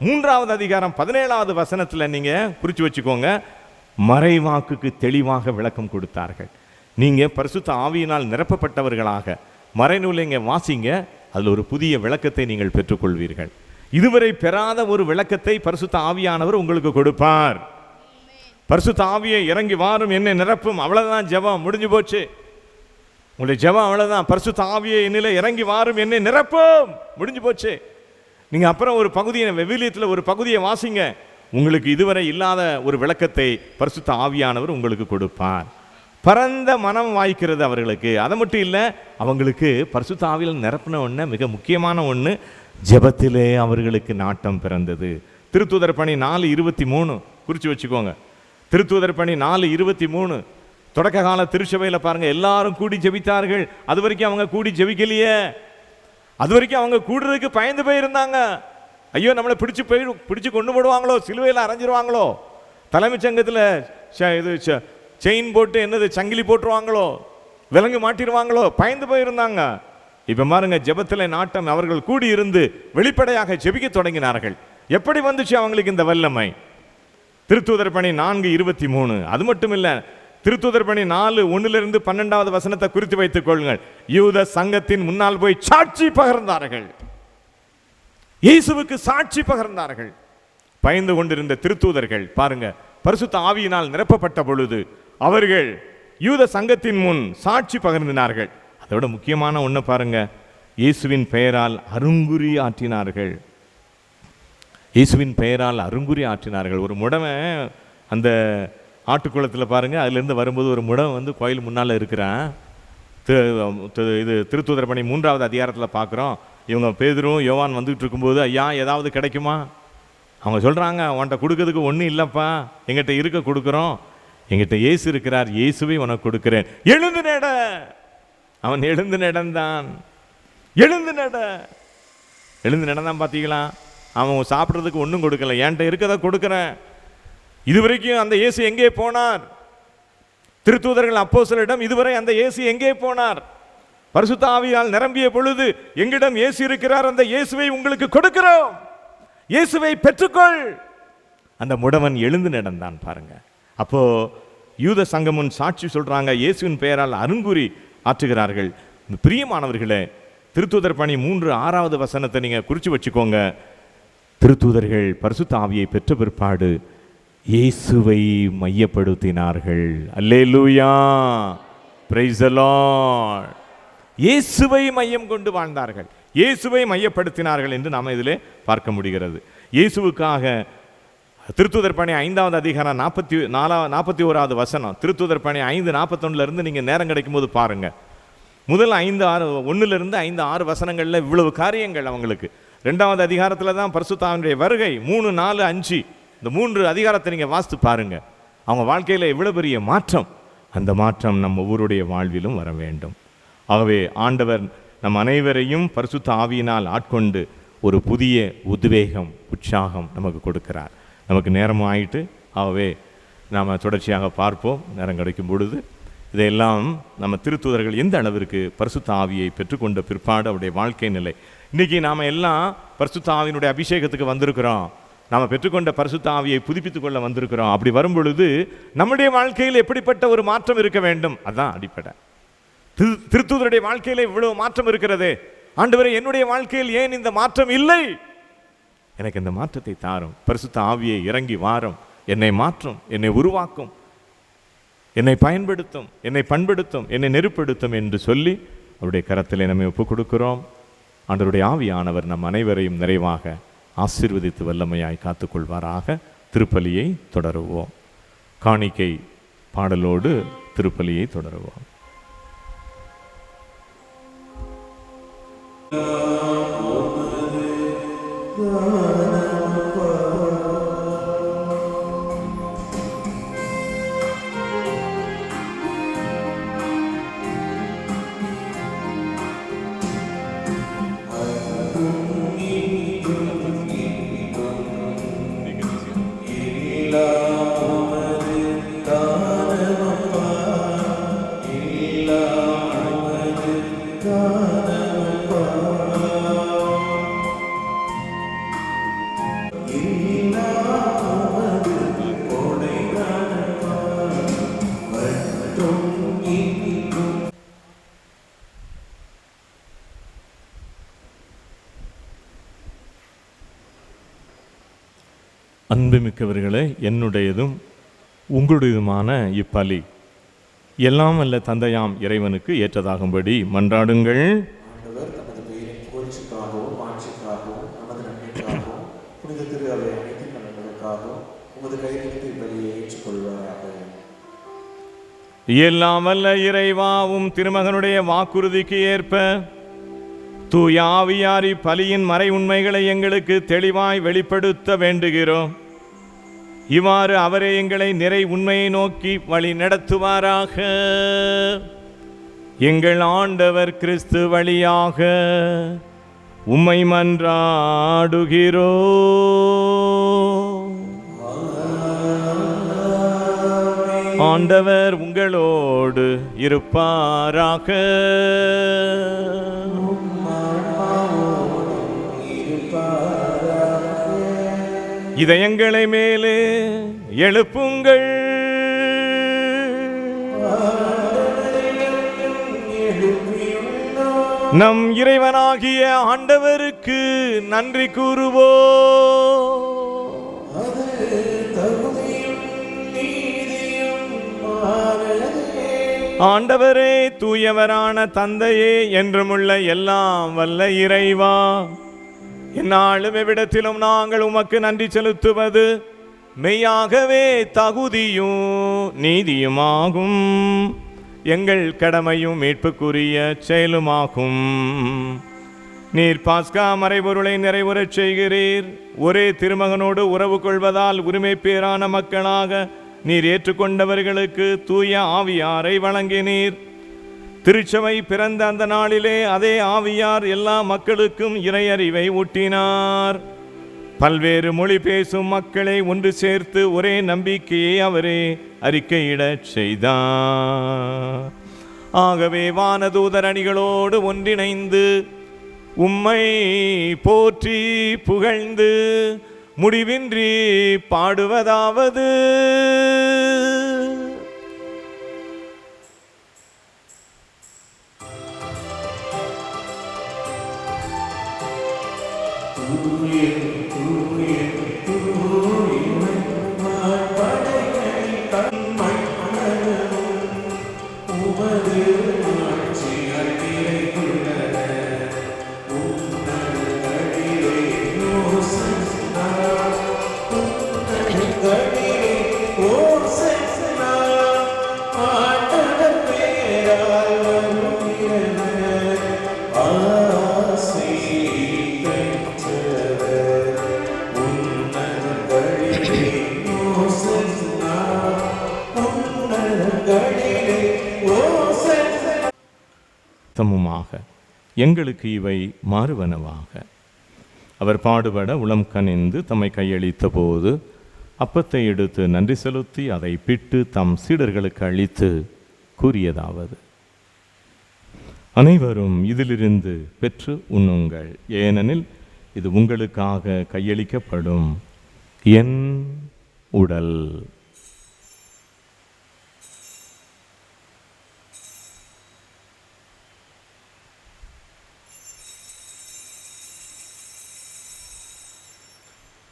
3வது அதிகாரம் 17வது வசனத்தில் நீங்க குறிச்சு வச்சுக்கோங்க, மறைவாக்குக்கு தெளிவாக விளக்கம் கொடுத்தார்கள். நீங்க பரிசுத்த ஆவியினால் நிரப்பப்பட்டவர்களாக மறைநூலை இங்கே வாசிங்க, அதில் ஒரு புதிய விளக்கத்தை நீங்கள் பெற்றுக்கொள்வீர்கள். இதுவரை பெறாத ஒரு விளக்கத்தை பரிசுத்த ஆவியானவர் உங்களுக்கு கொடுப்பார். பரிசுத்த ஆவியை இறங்கி வாரும், என்னை நிரப்பும். அவ்வளவுதான் ஜெபம், முடிஞ்சு போச்சு. உங்களுடைய ஜெபம் அவ்வளவுதான். பரிசுத்த ஆவியை என்னிலே இறங்கி வாரும், என்னை நிரப்பும், முடிஞ்சு போச்சு. நீங்க அப்புறம் ஒரு பகுதியை, விவிலியத்தில் ஒரு பகுதியை வாசிங்க, உங்களுக்கு இதுவரை இல்லாத ஒரு விளக்கத்தை பரிசுத்த ஆவியானவர் உங்களுக்கு கொடுப்பார். பரந்த மனம் வாய்க்கிறது அவர்களுக்கு. அதை மட்டும் இல்லை, அவங்களுக்கு பரிசுத்த ஆவியில் நிரப்பின ஒன்று, மிக முக்கியமான ஒன்று, ஜெபத்திலே அவர்களுக்கு நாட்டம் பிறந்தது. திருத்தூதர் பணி 4:23 குறித்து வச்சுக்கோங்க. திருத்தூதர் பணி 4:23 தொடக்க கால திருச்சபையில் பாருங்க, எல்லாரும் கூடி ஜெபித்தார்கள். அது வரைக்கும் அவங்க கூடி ஜெபிக்கலையே, அது வரைக்கும் அவங்க கூடுறதுக்கு பயந்து போயிருந்தாங்க. ஐயோ, நம்மளை பிடிச்சு கொண்டு போடுவாங்களோ, சிலுவையில் அரைஞ்சிருவாங்களோ, தலைமைச் சங்கத்தில் இது செயின் போட்டு என்னது சங்கிலி போட்டுருவாங்களோ, விலங்கு மாட்டிடுவாங்களோ, பயந்து போயிருந்தாங்க. இப்போ பாருங்க, ஜெபத்தில் நாட்டம். அவர்கள் கூடி இருந்து வெளிப்படையாக ஜெபிக்க தொடங்கினார்கள். எப்படி வந்துச்சு அவங்களுக்கு இந்த வல்லமை? திருத்தூதர் பணி 4:23. அது மட்டும் இல்லை, திருத்தூதர் பணி 4:1 12வது வசனத்தை குறித்து வைத்துக் கொள்ளுங்கள். யூத சங்கத்தின் முன்னால் போய் சாட்சி பகர்ந்தார்கள், இயேசுவுக்கு சாட்சி பகர்ந்தார்கள். பயந்து கொண்டிருந்த திருத்தூதர்கள் பாருங்க, பரிசுத்த ஆவியினால் நிரப்பப்பட்ட பொழுது அவர்கள் யூத சங்கத்தின் முன் சாட்சி பகர்ந்தினார்கள். அதோட முக்கியமான ஒன்று பாருங்க, இயேசுவின் பெயரால் அருங்குறி ஆற்றினார்கள். இயேசுவின் பெயரால் அருங்குறி ஆற்றினார்கள். ஒரு முடவன் அந்த ஆட்டுக்குளத்தில் பாருங்கள், அதுலேருந்து வரும்போது ஒரு முடம் வந்து கோயில் முன்னால் இருக்கிறான். இது திருத்தூதர் பணி 3வது அதிகாரத்தில் பார்க்குறோம். இவங்க பேதுரும் யோவான் வந்துகிட்டு இருக்கும்போது, ஐயா ஏதாவது கிடைக்குமா? அவங்க சொல்கிறாங்க, உன்கிட்ட கொடுக்கறதுக்கு ஒன்றும் இல்லைப்பா, எங்கிட்ட இருக்க கொடுக்குறோம், எங்கிட்ட இயேசு இருக்கிறார், இயேசுவை உனக்கு கொடுக்குறேன், எழுந்து நட. அவன் எழுந்து நடந்தான். பார்த்தீங்களா? அவன் சாப்பிட்றதுக்கு ஒன்றும் கொடுக்கல, என்கிட்ட இருக்கதை கொடுக்குறேன். இதுவரைக்கும் அந்த இயேசு எங்கே போனார்? திருத்தூதர்கள் அப்போஸ்தலரிடம் இதுவரை அந்த இயேசு எங்கே போனார்? பரிசுத்த ஆவியால் நிரம்பிய பொழுது எங்களிடம் இயேசு இருக்கிறார், அந்த இயேசுவை உங்களுக்கு கொடுக்கிறோம், இயேசுவை பெற்றுக்கொள். அந்த முடவன் எழுந்து நடந்தான் பாருங்க. அப்போ யூத சங்கமும் சாட்சி சொல்றாங்க, இயேசுவின் பெயரால் அருங்குறி ஆற்றுகிறார்கள். பிரியமானவர்களே, திருத்தூதர் பணி 3:6 வசனத்தை நீங்க குறிச்சு வச்சுக்கோங்க. திருத்தூதர்கள் பரிசுத்த ஆவியை பெற்ற பிற்பாடு இயேசுவை மையப்படுத்தினார்கள். அல்லேலூயா, பிரைஸ் தி லார்ட். இயேசுவை மையம் கொண்டு வாழ்ந்தார்கள், இயேசுவை மையப்படுத்தினார்கள் என்று நாம் இதிலே பார்க்க முடிகிறது. இயேசுவுக்காக திருத்தூதர் பணி 5வது அதிகாரம் 41வது வசனம், திருத்தூதர் பணி 5:41 நீங்க நேரம் கிடைக்கும் போது பாருங்க. முதல் 1 5 6 வசனங்கள்ல இவ்வளவு காரியங்கள் அவங்களுக்கு. 2வது அதிகாரத்துல தான் பரிசுத்த ஆவியுடைய வருகை. 3 4 5 இந்த 3 அதிகாரத்தை நீங்க வாசித்து பாருங்க. அவங்க வாழ்க்கையில எவ்வளவு பெரிய மாற்றம். அந்த மாற்றம் நம்ம ஒவ்வொருடைய வாழ்விலும் வர வேண்டும். ஆகவே ஆண்டவர் நம் அனைவரையும் பரிசுத்த ஆவியினால் ஆட்கொண்டு ஒரு புதிய உத்வேகம், உற்சாகம் நமக்கு கொடுக்கிறார். நமக்கு நேரமும் ஆயிட்டு, ஆகவே நாம் தொடர்ச்சியாக பார்ப்போம் நேரம் கிடைக்கும் பொழுது. இதையெல்லாம் நம்ம திருத்தூதர்கள் எந்த அளவிற்கு பரிசுத்த ஆவியை பெற்றுக்கொண்ட பிற்பாடு அவருடைய வாழ்க்கை நிலை. இன்றைக்கி நாம் எல்லாம் பரிசுத்த ஆவியினுடைய அபிஷேகத்துக்கு வந்திருக்கிறோம், நாம் பெற்றுக்கொண்ட பரிசுத்த ஆவியை புதுப்பித்து கொள்ள வந்திருக்கிறோம். அப்படி வரும் பொழுது நம்முடைய வாழ்க்கையில் எப்படிப்பட்ட ஒரு மாற்றம் இருக்க வேண்டும், அதுதான் அடிப்படை. திருத்தூதருடைய வாழ்க்கையில் இவ்வளவு மாற்றம் இருக்கிறது, ஆண்டவரே என்னுடைய வாழ்க்கையில் ஏன் இந்த மாற்றம் இல்லை? எனக்கு இந்த மாற்றத்தை தாரும். பரிசுத்த ஆவியை இறங்கி வாரும், என்னை மாற்றும், என்னை உருவாக்கும், என்னை பயன்படுத்தும், என்னை பண்படுத்தும், என்னை நெருப்படுத்தும் என்று சொல்லி அவருடைய கரத்திலே நம்மை ஒப்புக் கொடுக்கிறோம். ஆண்டவருடைய ஆவியானவர் நம் அனைவரையும் நிறைவாக ஆசீர்வதித்து வல்லமையாய் காத்துக்கொள்வாராக. திருப்பலியை தொடருவோம். காணிக்கை பாடலோடு திருப்பலியை தொடருவோம். அன்புமிக்கவர்களே, என்னுடையதும் உங்களுடையதுமான இப்பலி எல்லாம் அல்ல தந்தையாம் இறைவனுக்கு ஏற்றதாகும்படி மன்றாடுங்கள். எல்லாம் அல்ல இறைவாவும் திருமகனுடைய வாக்குறுதிக்கு ஏற்ப தூய ஆவியாரி பலியின் மறை உண்மைகளை எங்களுக்கு தெளிவாய் வெளிப்படுத்த வேண்டுகிறோம். இவ்வாறு அவரே எங்களை நிறை உண்மையை நோக்கி வழி நடத்துவாராக. எங்கள் ஆண்டவர் கிறிஸ்து வழியாக உம்மை மன்றாடுகிறோ. ஆண்டவர் உங்களோடு இருப்பாராக. இதயங்களை மேலே எழுப்புங்கள். நம் இறைவனாகிய ஆண்டவருக்கு நன்றி கூறுவோ. ஆண்டவரே, தூயவரான தந்தையே, என்றுமுள்ள எல்லாம் வல்ல இறைவா, எந்நாளும் எவ்விடத்திலும் நாங்கள் உமக்கு நன்றி செலுத்துவது மெய்யாகவே தகுதியும் நீதியுமாகும், எங்கள் கடமையும் மீட்புக்குரிய செயலுமாகும். நீர் பாஸ்கா மறைபொருளை நிறைவுறச் செய்கிறீர். ஒரே திருமகனோடு உறவு கொள்வதால் உரிமை பேரான மக்களாக நீர் ஏற்றுக்கொண்டவர்களுக்கு தூய ஆவியாரை வழங்கினீர். திருச்சபை பிறந்த அந்த நாளிலே அதே ஆவியார் எல்லா மக்களுக்கும் இறையறிவை ஊட்டினார். பல்வேறு மொழி பேசும் மக்களை ஒன்று சேர்த்து ஒரே நம்பிக்கையை அவரே அறிக்கையிடச் செய்தார். ஆகவே வானதூதர் அணிகளோடு ஒன்றிணைந்து உம்மை போற்றி புகழ்ந்து முடிவின்றி பாடுவதாவது: எங்களுக்கு இவை மாறுவனவாக. அவர் பாடுபட உளம் கனிந்து தம்மை கையளித்த போது அப்பத்தை எடுத்து நன்றி செலுத்தி அதை பிட்டு தம் சீடர்களுக்கு அளித்து கூறியதாவது: அனைவரும் இதிலிருந்து பெற்று உண்ணுங்கள், ஏனெனில் இது உங்களுக்காக கையளிக்கப்படும் என் உடல்.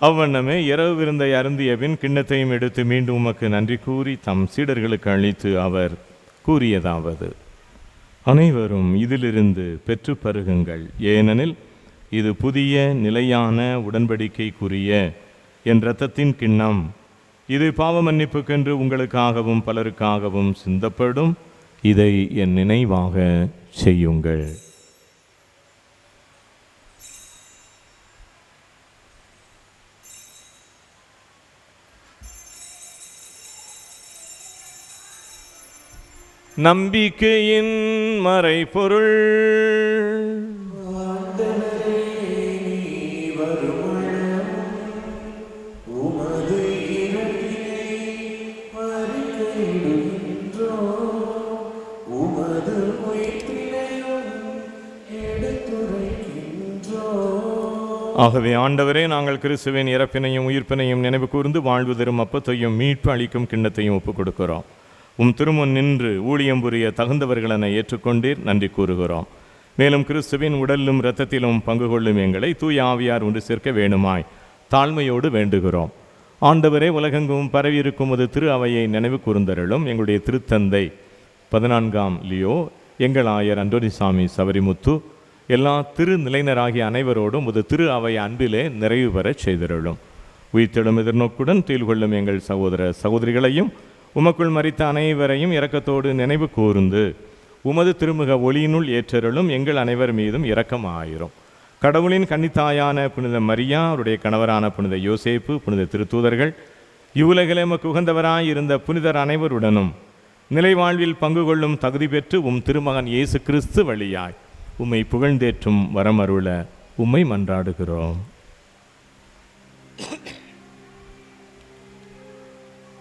அவ்வண்ணமே இரவு விருந்தை அருந்திய பின் கிண்ணத்தையும் எடுத்து மீண்டும் உமக்கு நன்றி கூறி தம் சீடர்களுக்கு அளித்து அவர் கூறியதாவது: அனைவரும் இதிலிருந்து பெற்று பருகுங்கள், ஏனெனில் இது புதிய நிலையான உடன்படிக்கைக்குரிய என் இரத்தத்தின் கிண்ணம். இது பாவ மன்னிப்புக்கென்று உங்களுக்காகவும் பலருக்காகவும் சிந்தப்படும். இதை என் நினைவாக செய்யுங்கள். நம்பிக்கையின் மறைபொருள். ஆகவே ஆண்டவரே, நாங்கள் கிறிஸ்துவின் இறப்பினையும் உயிர்ப்பினையும் நினைவு கூர்ந்து வாழ்வு தரும் அப்பத்தையும் மீட்பு அளிக்கும் கிண்ணத்தையும் ஒப்புக் கொடுக்கிறோம். உம் திருமுன் நின்று ஊழியம் புரிய தகுந்தவர்களென ஏற்றுக்கொண்டீர், நன்றி கூறுகிறோம். மேலும் கிறிஸ்துவின் உடலிலும் இரத்தத்திலும் பங்கு கொள்ளும் எங்களை தூய ஆவியார் ஒன்று சேர்க்க வேணுமாய் தாழ்மையோடு வேண்டுகிறோம். ஆண்டவரே, உலகெங்கும் பரவியிருக்கும் ஒரு திரு அவையை நினைவு கூர்ந்தருளும். எங்களுடைய திருத்தந்தை 14ஆம் லியோ, எங்கள் ஆயர் அந்தோனிசாமி சவரிமுத்து, எல்லா திருநிலையினராகிய அனைவரோடும் ஒரு திரு அவை அன்பிலே நிறைவு பெறச் செய்திருளும். உயிர்த்தெழும் எதிர்நோக்குடன் தீல் கொள்ளும் எங்கள் சகோதர சகோதரிகளையும் உமக்குள் மரித்த அனைவரையும் இரக்கத்தோடு நினைவு கூர்ந்து உமது திருமுக ஒளியினுள் ஏற்றருளும். எங்கள் அனைவர் மீதும் இரக்கமாயிரும். கடவுளின் கன்னித்தாயான புனித மரியா, அவருடைய கணவரான புனித யோசேப்பு, புனித திருத்தூதர்கள், இவ்வுலகிலே எமக்கு உகந்தவராய் இருந்த புனிதர் அனைவருடனும் நிலைவாழ்வில் பங்கு கொள்ளும் தகுதி பெற்று உம் திருமகன் இயேசு கிறிஸ்து வழியாய் உம்மை புகழ்ந்தேற்றும் வரமருள உம்மை மன்றாடுகிறோம்.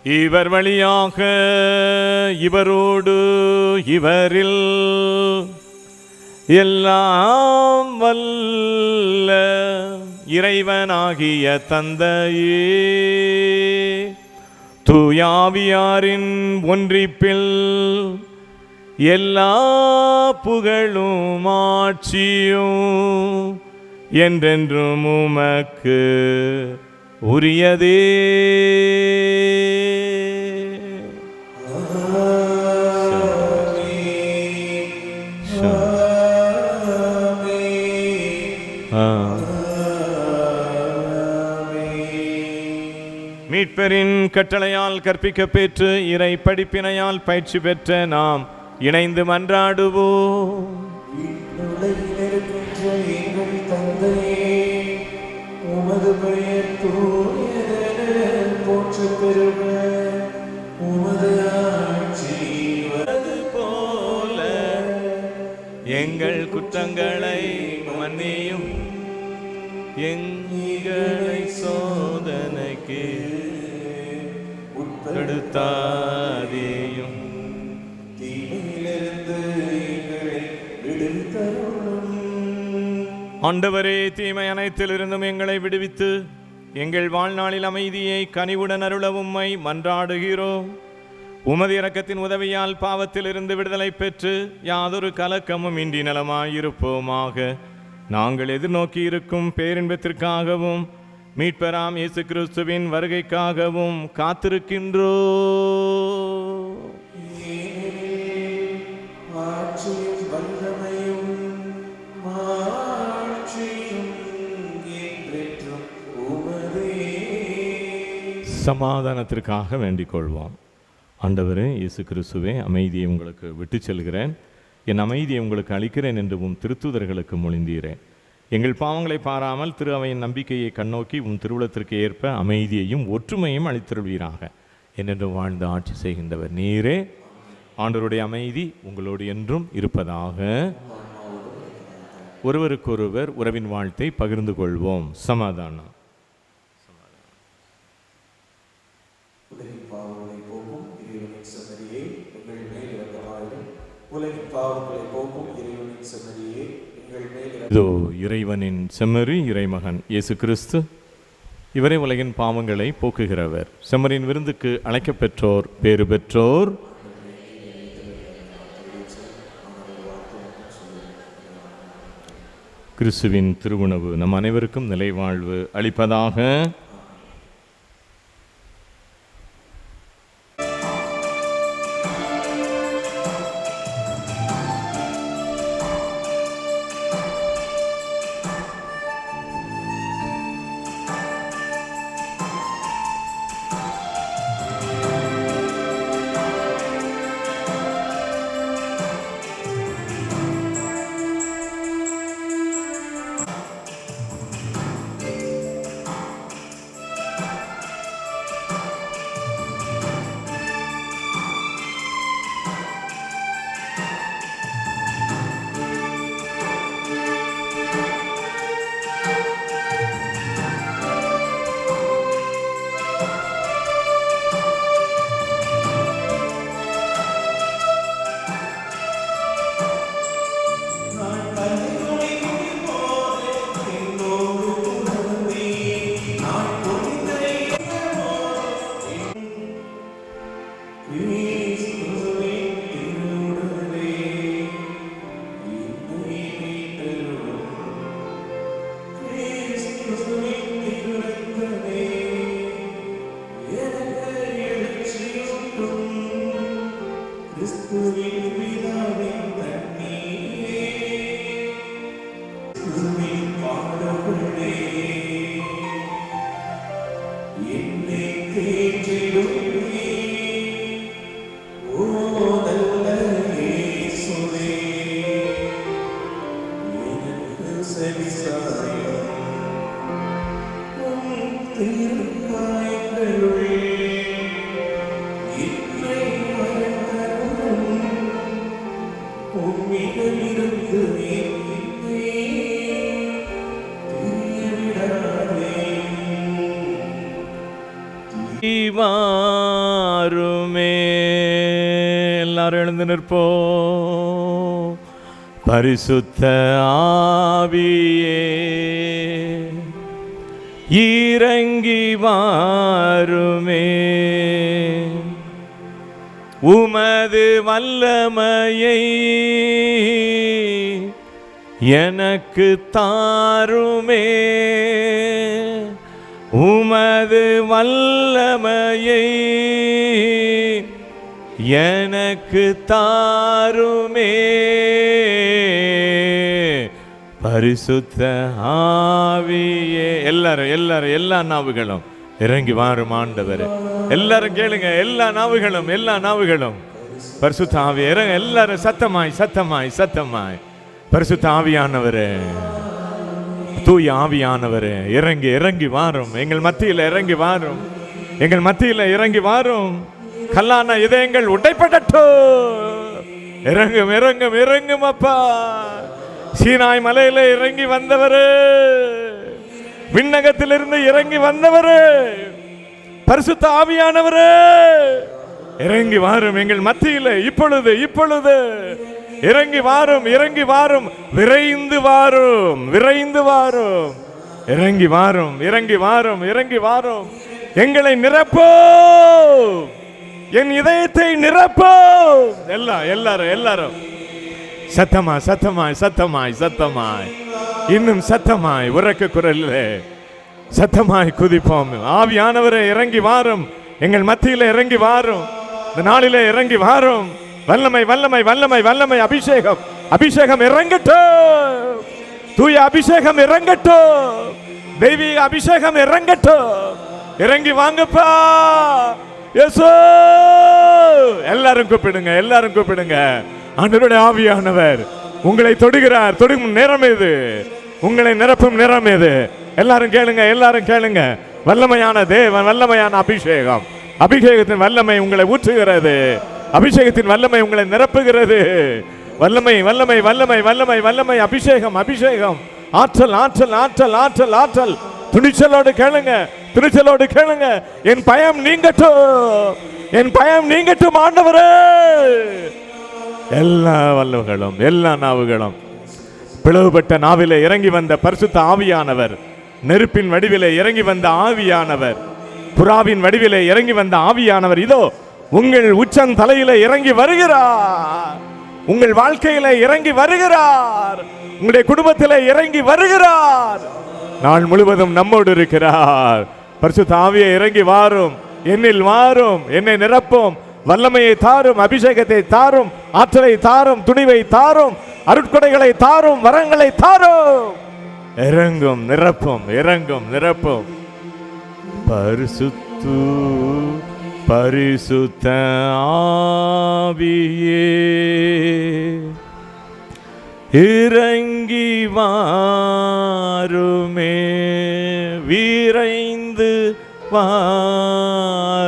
இவர் வழியாக இவரோடு இவரில் எல்லாம் வல்ல இறைவனாகிய தந்தையே, தூயாவியாரின் ஒன்றிப்பில் எல்லா புகழும் ஆட்சியும் என்றென்றும் உமக்கு உரியதே. மீட்பரின் கட்டளையால் கற்பிக்க பெற்று இறை படிப்பினையால் பயிற்சி பெற்ற நாம் இணைந்து மன்றாடுவோம். எங்கள் தந்தையே, உமது பெயர் தூயதென போற்றப் பெறுக. உமது ஆட்சி வருவது போல எங்கள் குற்றங்களை மன்னியும், எங்களை சோதனைக்கு உட்படுத்தாதேயும், தீமையிலிருந்து எங்களை விடுவித்தருளும். ஆண்டவரே, தீமை அனைத்திலிருந்தும் எங்களை விடுவித்து எங்கள் வாழ்நாளில் அமைதியை கனிவுடன் அருள உம்மை மன்றாடுகிறோம். உமது இரக்கத்தின் உதவியால் பாவத்திலிருந்து விடுதலை பெற்று யாதொரு கலக்கமும் இன்றி நலமாயிருப்போமாக. நாங்கள் எதிர்நோக்கி இருக்கும் பேரின்பத்திற்காகவும் மீட்பராம் இயேசு கிறிஸ்துவின் வருகைக்காகவும் காத்திருக்கின்றோம். ஆட்சியும் வல்லமையும் மாட்சியும் என்றென்றும் உமதே. சமாதானத்திற்காக வேண்டிக் கொள்வோம். ஆண்டவரே இயேசு கிறிஸ்துவே, அமைதியை உங்களுக்கு விட்டு செல்கிறேன், என் அமைதியை உங்களுக்கு அளிக்கிறேன் என்று உம் திருத்தூதர்களுக்கு மொழிந்தீரேன். எங்கள் பாவங்களை பாராமல் திரு அவையின் நம்பிக்கையை கண்ணோக்கி உம் திருவுளத்திற்கு ஏற்ப அமைதியையும் ஒற்றுமையும் அளித்திருவீராக. என்னென்று வாழ்ந்து ஆட்சி செய்கின்றவர் நீரே. ஆண்டவருடைய அமைதி உங்களோடு என்றும் இருப்பதாக. ஒருவருக்கொருவர் உறவின் வாழ்த்தை பகிர்ந்து கொள்வோம். சமாதானம். உலகின் பாவங்களை போக்கும் இறைவனின் செம்மறியே, எங்கள் மேல் இரக்கமாயிரும். உலகின் பாவங்களை போக்கும் இறைவனின் செம்மறியே, எங்கள் மேல் இதோ இறைவனின் செம்மறி இறைமகன் இயேசு கிறிஸ்து. இவரே உலகின் பாவங்களை போக்குகிறவர். செம்மறியின் விருந்துக்கு அழைக்கப் பெற்றோர் பேறு பெற்றோர். கிறிஸ்துவின் திருவுணவு நம் அனைவருக்கும் நிலைவாழ்வு அளிப்பதாக. வாருமே, எல்லாரும் எழுந்து நிற்போ. பரிசுத்த ஆவியே இறங்கி வாருமே, உமது வல்லமையை எனக்கு தாருமே, உமது வல்லமையை எனக்கு தாருமே. பரிசுத்த ஆவியே, எல்லாரும் எல்லாரும் எல்லா நாவுகளும் இறங்கி வாரும் ஆண்டவரே. எல்லாரும் கேளுங்க, எல்லா நாவுகளும் பரிசுத்த ஆவி இறங்க. எல்லாரும் சத்தமாய் பரிசுத்த ஆவியானவரே, தூய ஆவியானவரே, இறங்கி வாரும் எங்கள் மத்தியில், இறங்கி வாரும். கல்லான இதயங்கள் உடைப்படட்டும். இறங்கும் அப்பா. சீனாய் மலையில இறங்கி வந்தவரே, விண்ணகத்திலிருந்து இறங்கி வந்தவரே, பரிசுத்த ஆவியானவரே, இறங்கி வாரும் எங்கள் மத்தியில இப்பொழுது இறங்கி வாரும், விரைந்து வாரும், இறங்கி வாரும். எங்களை நிரப்போ, என் இதயத்தை நிரப்போ. எல்லாரும் சத்தமாய் இன்னும் சத்தமாய் உரக்க குரலிலே சத்தமாய் குதிப்போம். ஆவியானவரே இறங்கி வாரும், எங்கள் மத்தியில இறங்கி வாரும், இந்த நாளிலே இறங்கி வாரும். வல்லமை அபிஷேகம் இறங்கட்டும். தூய அபிஷேகம் இறங்கட்டும். தெய்வீக அபிஷேகம் இறங்கட்டும். இறங்கி வாங்கப்பா இயேசு. எல்லாரும் கூப்பிடுங்க. ஆண்டவருடைய ஆவியானவர் உங்களை தொடுகிறார். தொடும் நேரம் இது, உங்களை நிரப்பும் நேரம் இது. எல்லாரும் கேளுங்க. வல்லமையான தேவன், வல்லமையான அபிஷேகத்தின் வல்லமை உங்களை ஊற்றுகிறது. அபிஷேகத்தின் வல்லமை உங்களை நிரப்புகிறது. வல்லமை அபிஷேகம். ஆற்றல். துணிச்சலோடு கேளுங்க. என் பயம் நீங்கட்டும் ஆண்டவரே. எல்லா வல்லவர்களும், எல்லா நாவுகளும், பிளவுபட்ட நாவிலே இறங்கி வந்த பரிசுத்த ஆவியானவர், நெருப்பின் வடிவிலே இறங்கி வந்த ஆவியானவர், புறாவின் வடிவிலே இறங்கி வந்த ஆவியானவர் இதோ உங்கள் உச்சம் தலையில இறங்கி வருகிறார். உங்கள் வாழ்க்கையில இறங்கி வருகிறார். உங்களுடைய குடும்பத்திலே இறங்கி வருகிறார். நாள் முழுவதும் நம்மோடு இருக்கிறார். பரிசுத்த ஆவியை இறங்கி வாரும், என்னில் வாரும், என்னை நிரப்பும். வல்லமையை தாரும், அபிஷேகத்தை தாரும், ஆற்றலை தாரும், துணிவை தாரும், அருட்கொடைகளை தாரும், வரங்களை தாரும். இறங்கும் நிரப்பும். பரிசுத்த ஆவியே இறங்கி வாருமே, விரைந்து வாருமே.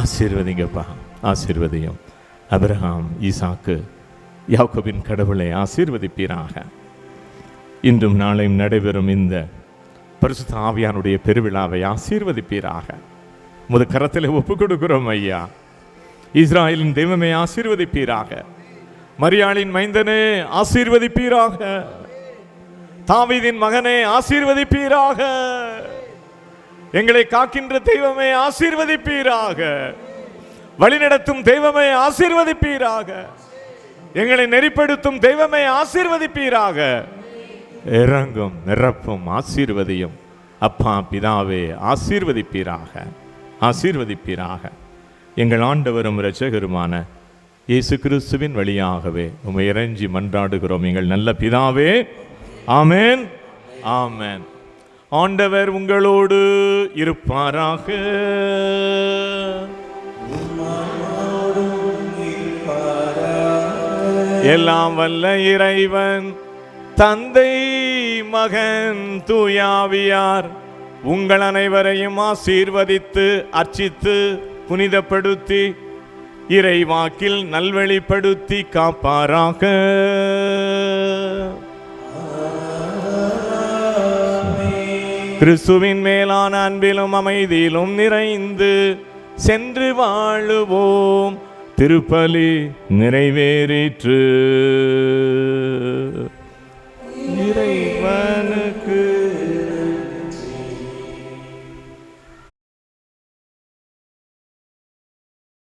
ஆசீர்வதிங்கப்பா, ஆசீர்வதியும். அபிரகாம், ஈசாக்கு, யாக்கோபின் கடவுளை ஆசீர்வதிப்பீராக. இன்றும் நாளையும் நடைபெறும் இந்த பரிசுத்த ஆவியானுடைய பெருவிழாவை ஆசீர்வதிப்பீராக. முத கரத்தில் ஒப்பு கொடுக்கிறோம் ஐயா. இஸ்ராயலின் தெய்வமே ஆசீர்வதிப்பீராக. மரியாளின் மைந்தனே ஆசீர்வதிப்பீராக. தாவீதின் மகனே ஆசீர்வதிப்பீராக. எங்களை காக்கின்ற தெய்வமே ஆசீர்வதிப்பீராக. வழிநடத்தும் தெய்வமே ஆசீர்வதிப்பீராக. எங்களை நெறிப்படுத்தும் தெய்வமே ஆசீர்வதிப்பீராக. இறங்கும், நிரப்பும், ஆசீர்வதியும் அப்பா பிதாவே ஆசீர்வதிப்பீராக. எங்கள் ஆண்டவரும் இரட்சகருமான இயேசு கிறிஸ்துவின் வழியாகவே உம்மை இறைஞ்சி மன்றாடுகிறோம் எங்கள் நல்ல பிதாவே. ஆமென். ஆண்டவர் உங்களோடு இருப்பாராக. எல்லாம் வல்ல இறைவன் தந்தை, மகன், தூயாவியார் உங்கள் அனைவரையும் ஆசீர்வதித்து அர்ச்சித்து புனிதப்படுத்தி இறைவாக்கில் நல்வழிப்படுத்தி காப்பாராக. கிறிஸ்துவின் மேலான அன்பிலும் அமைதியிலும் நிறைந்து சென்று வாழுவோம். திருப்பலி நிறைவேறிற்று. இறைவன்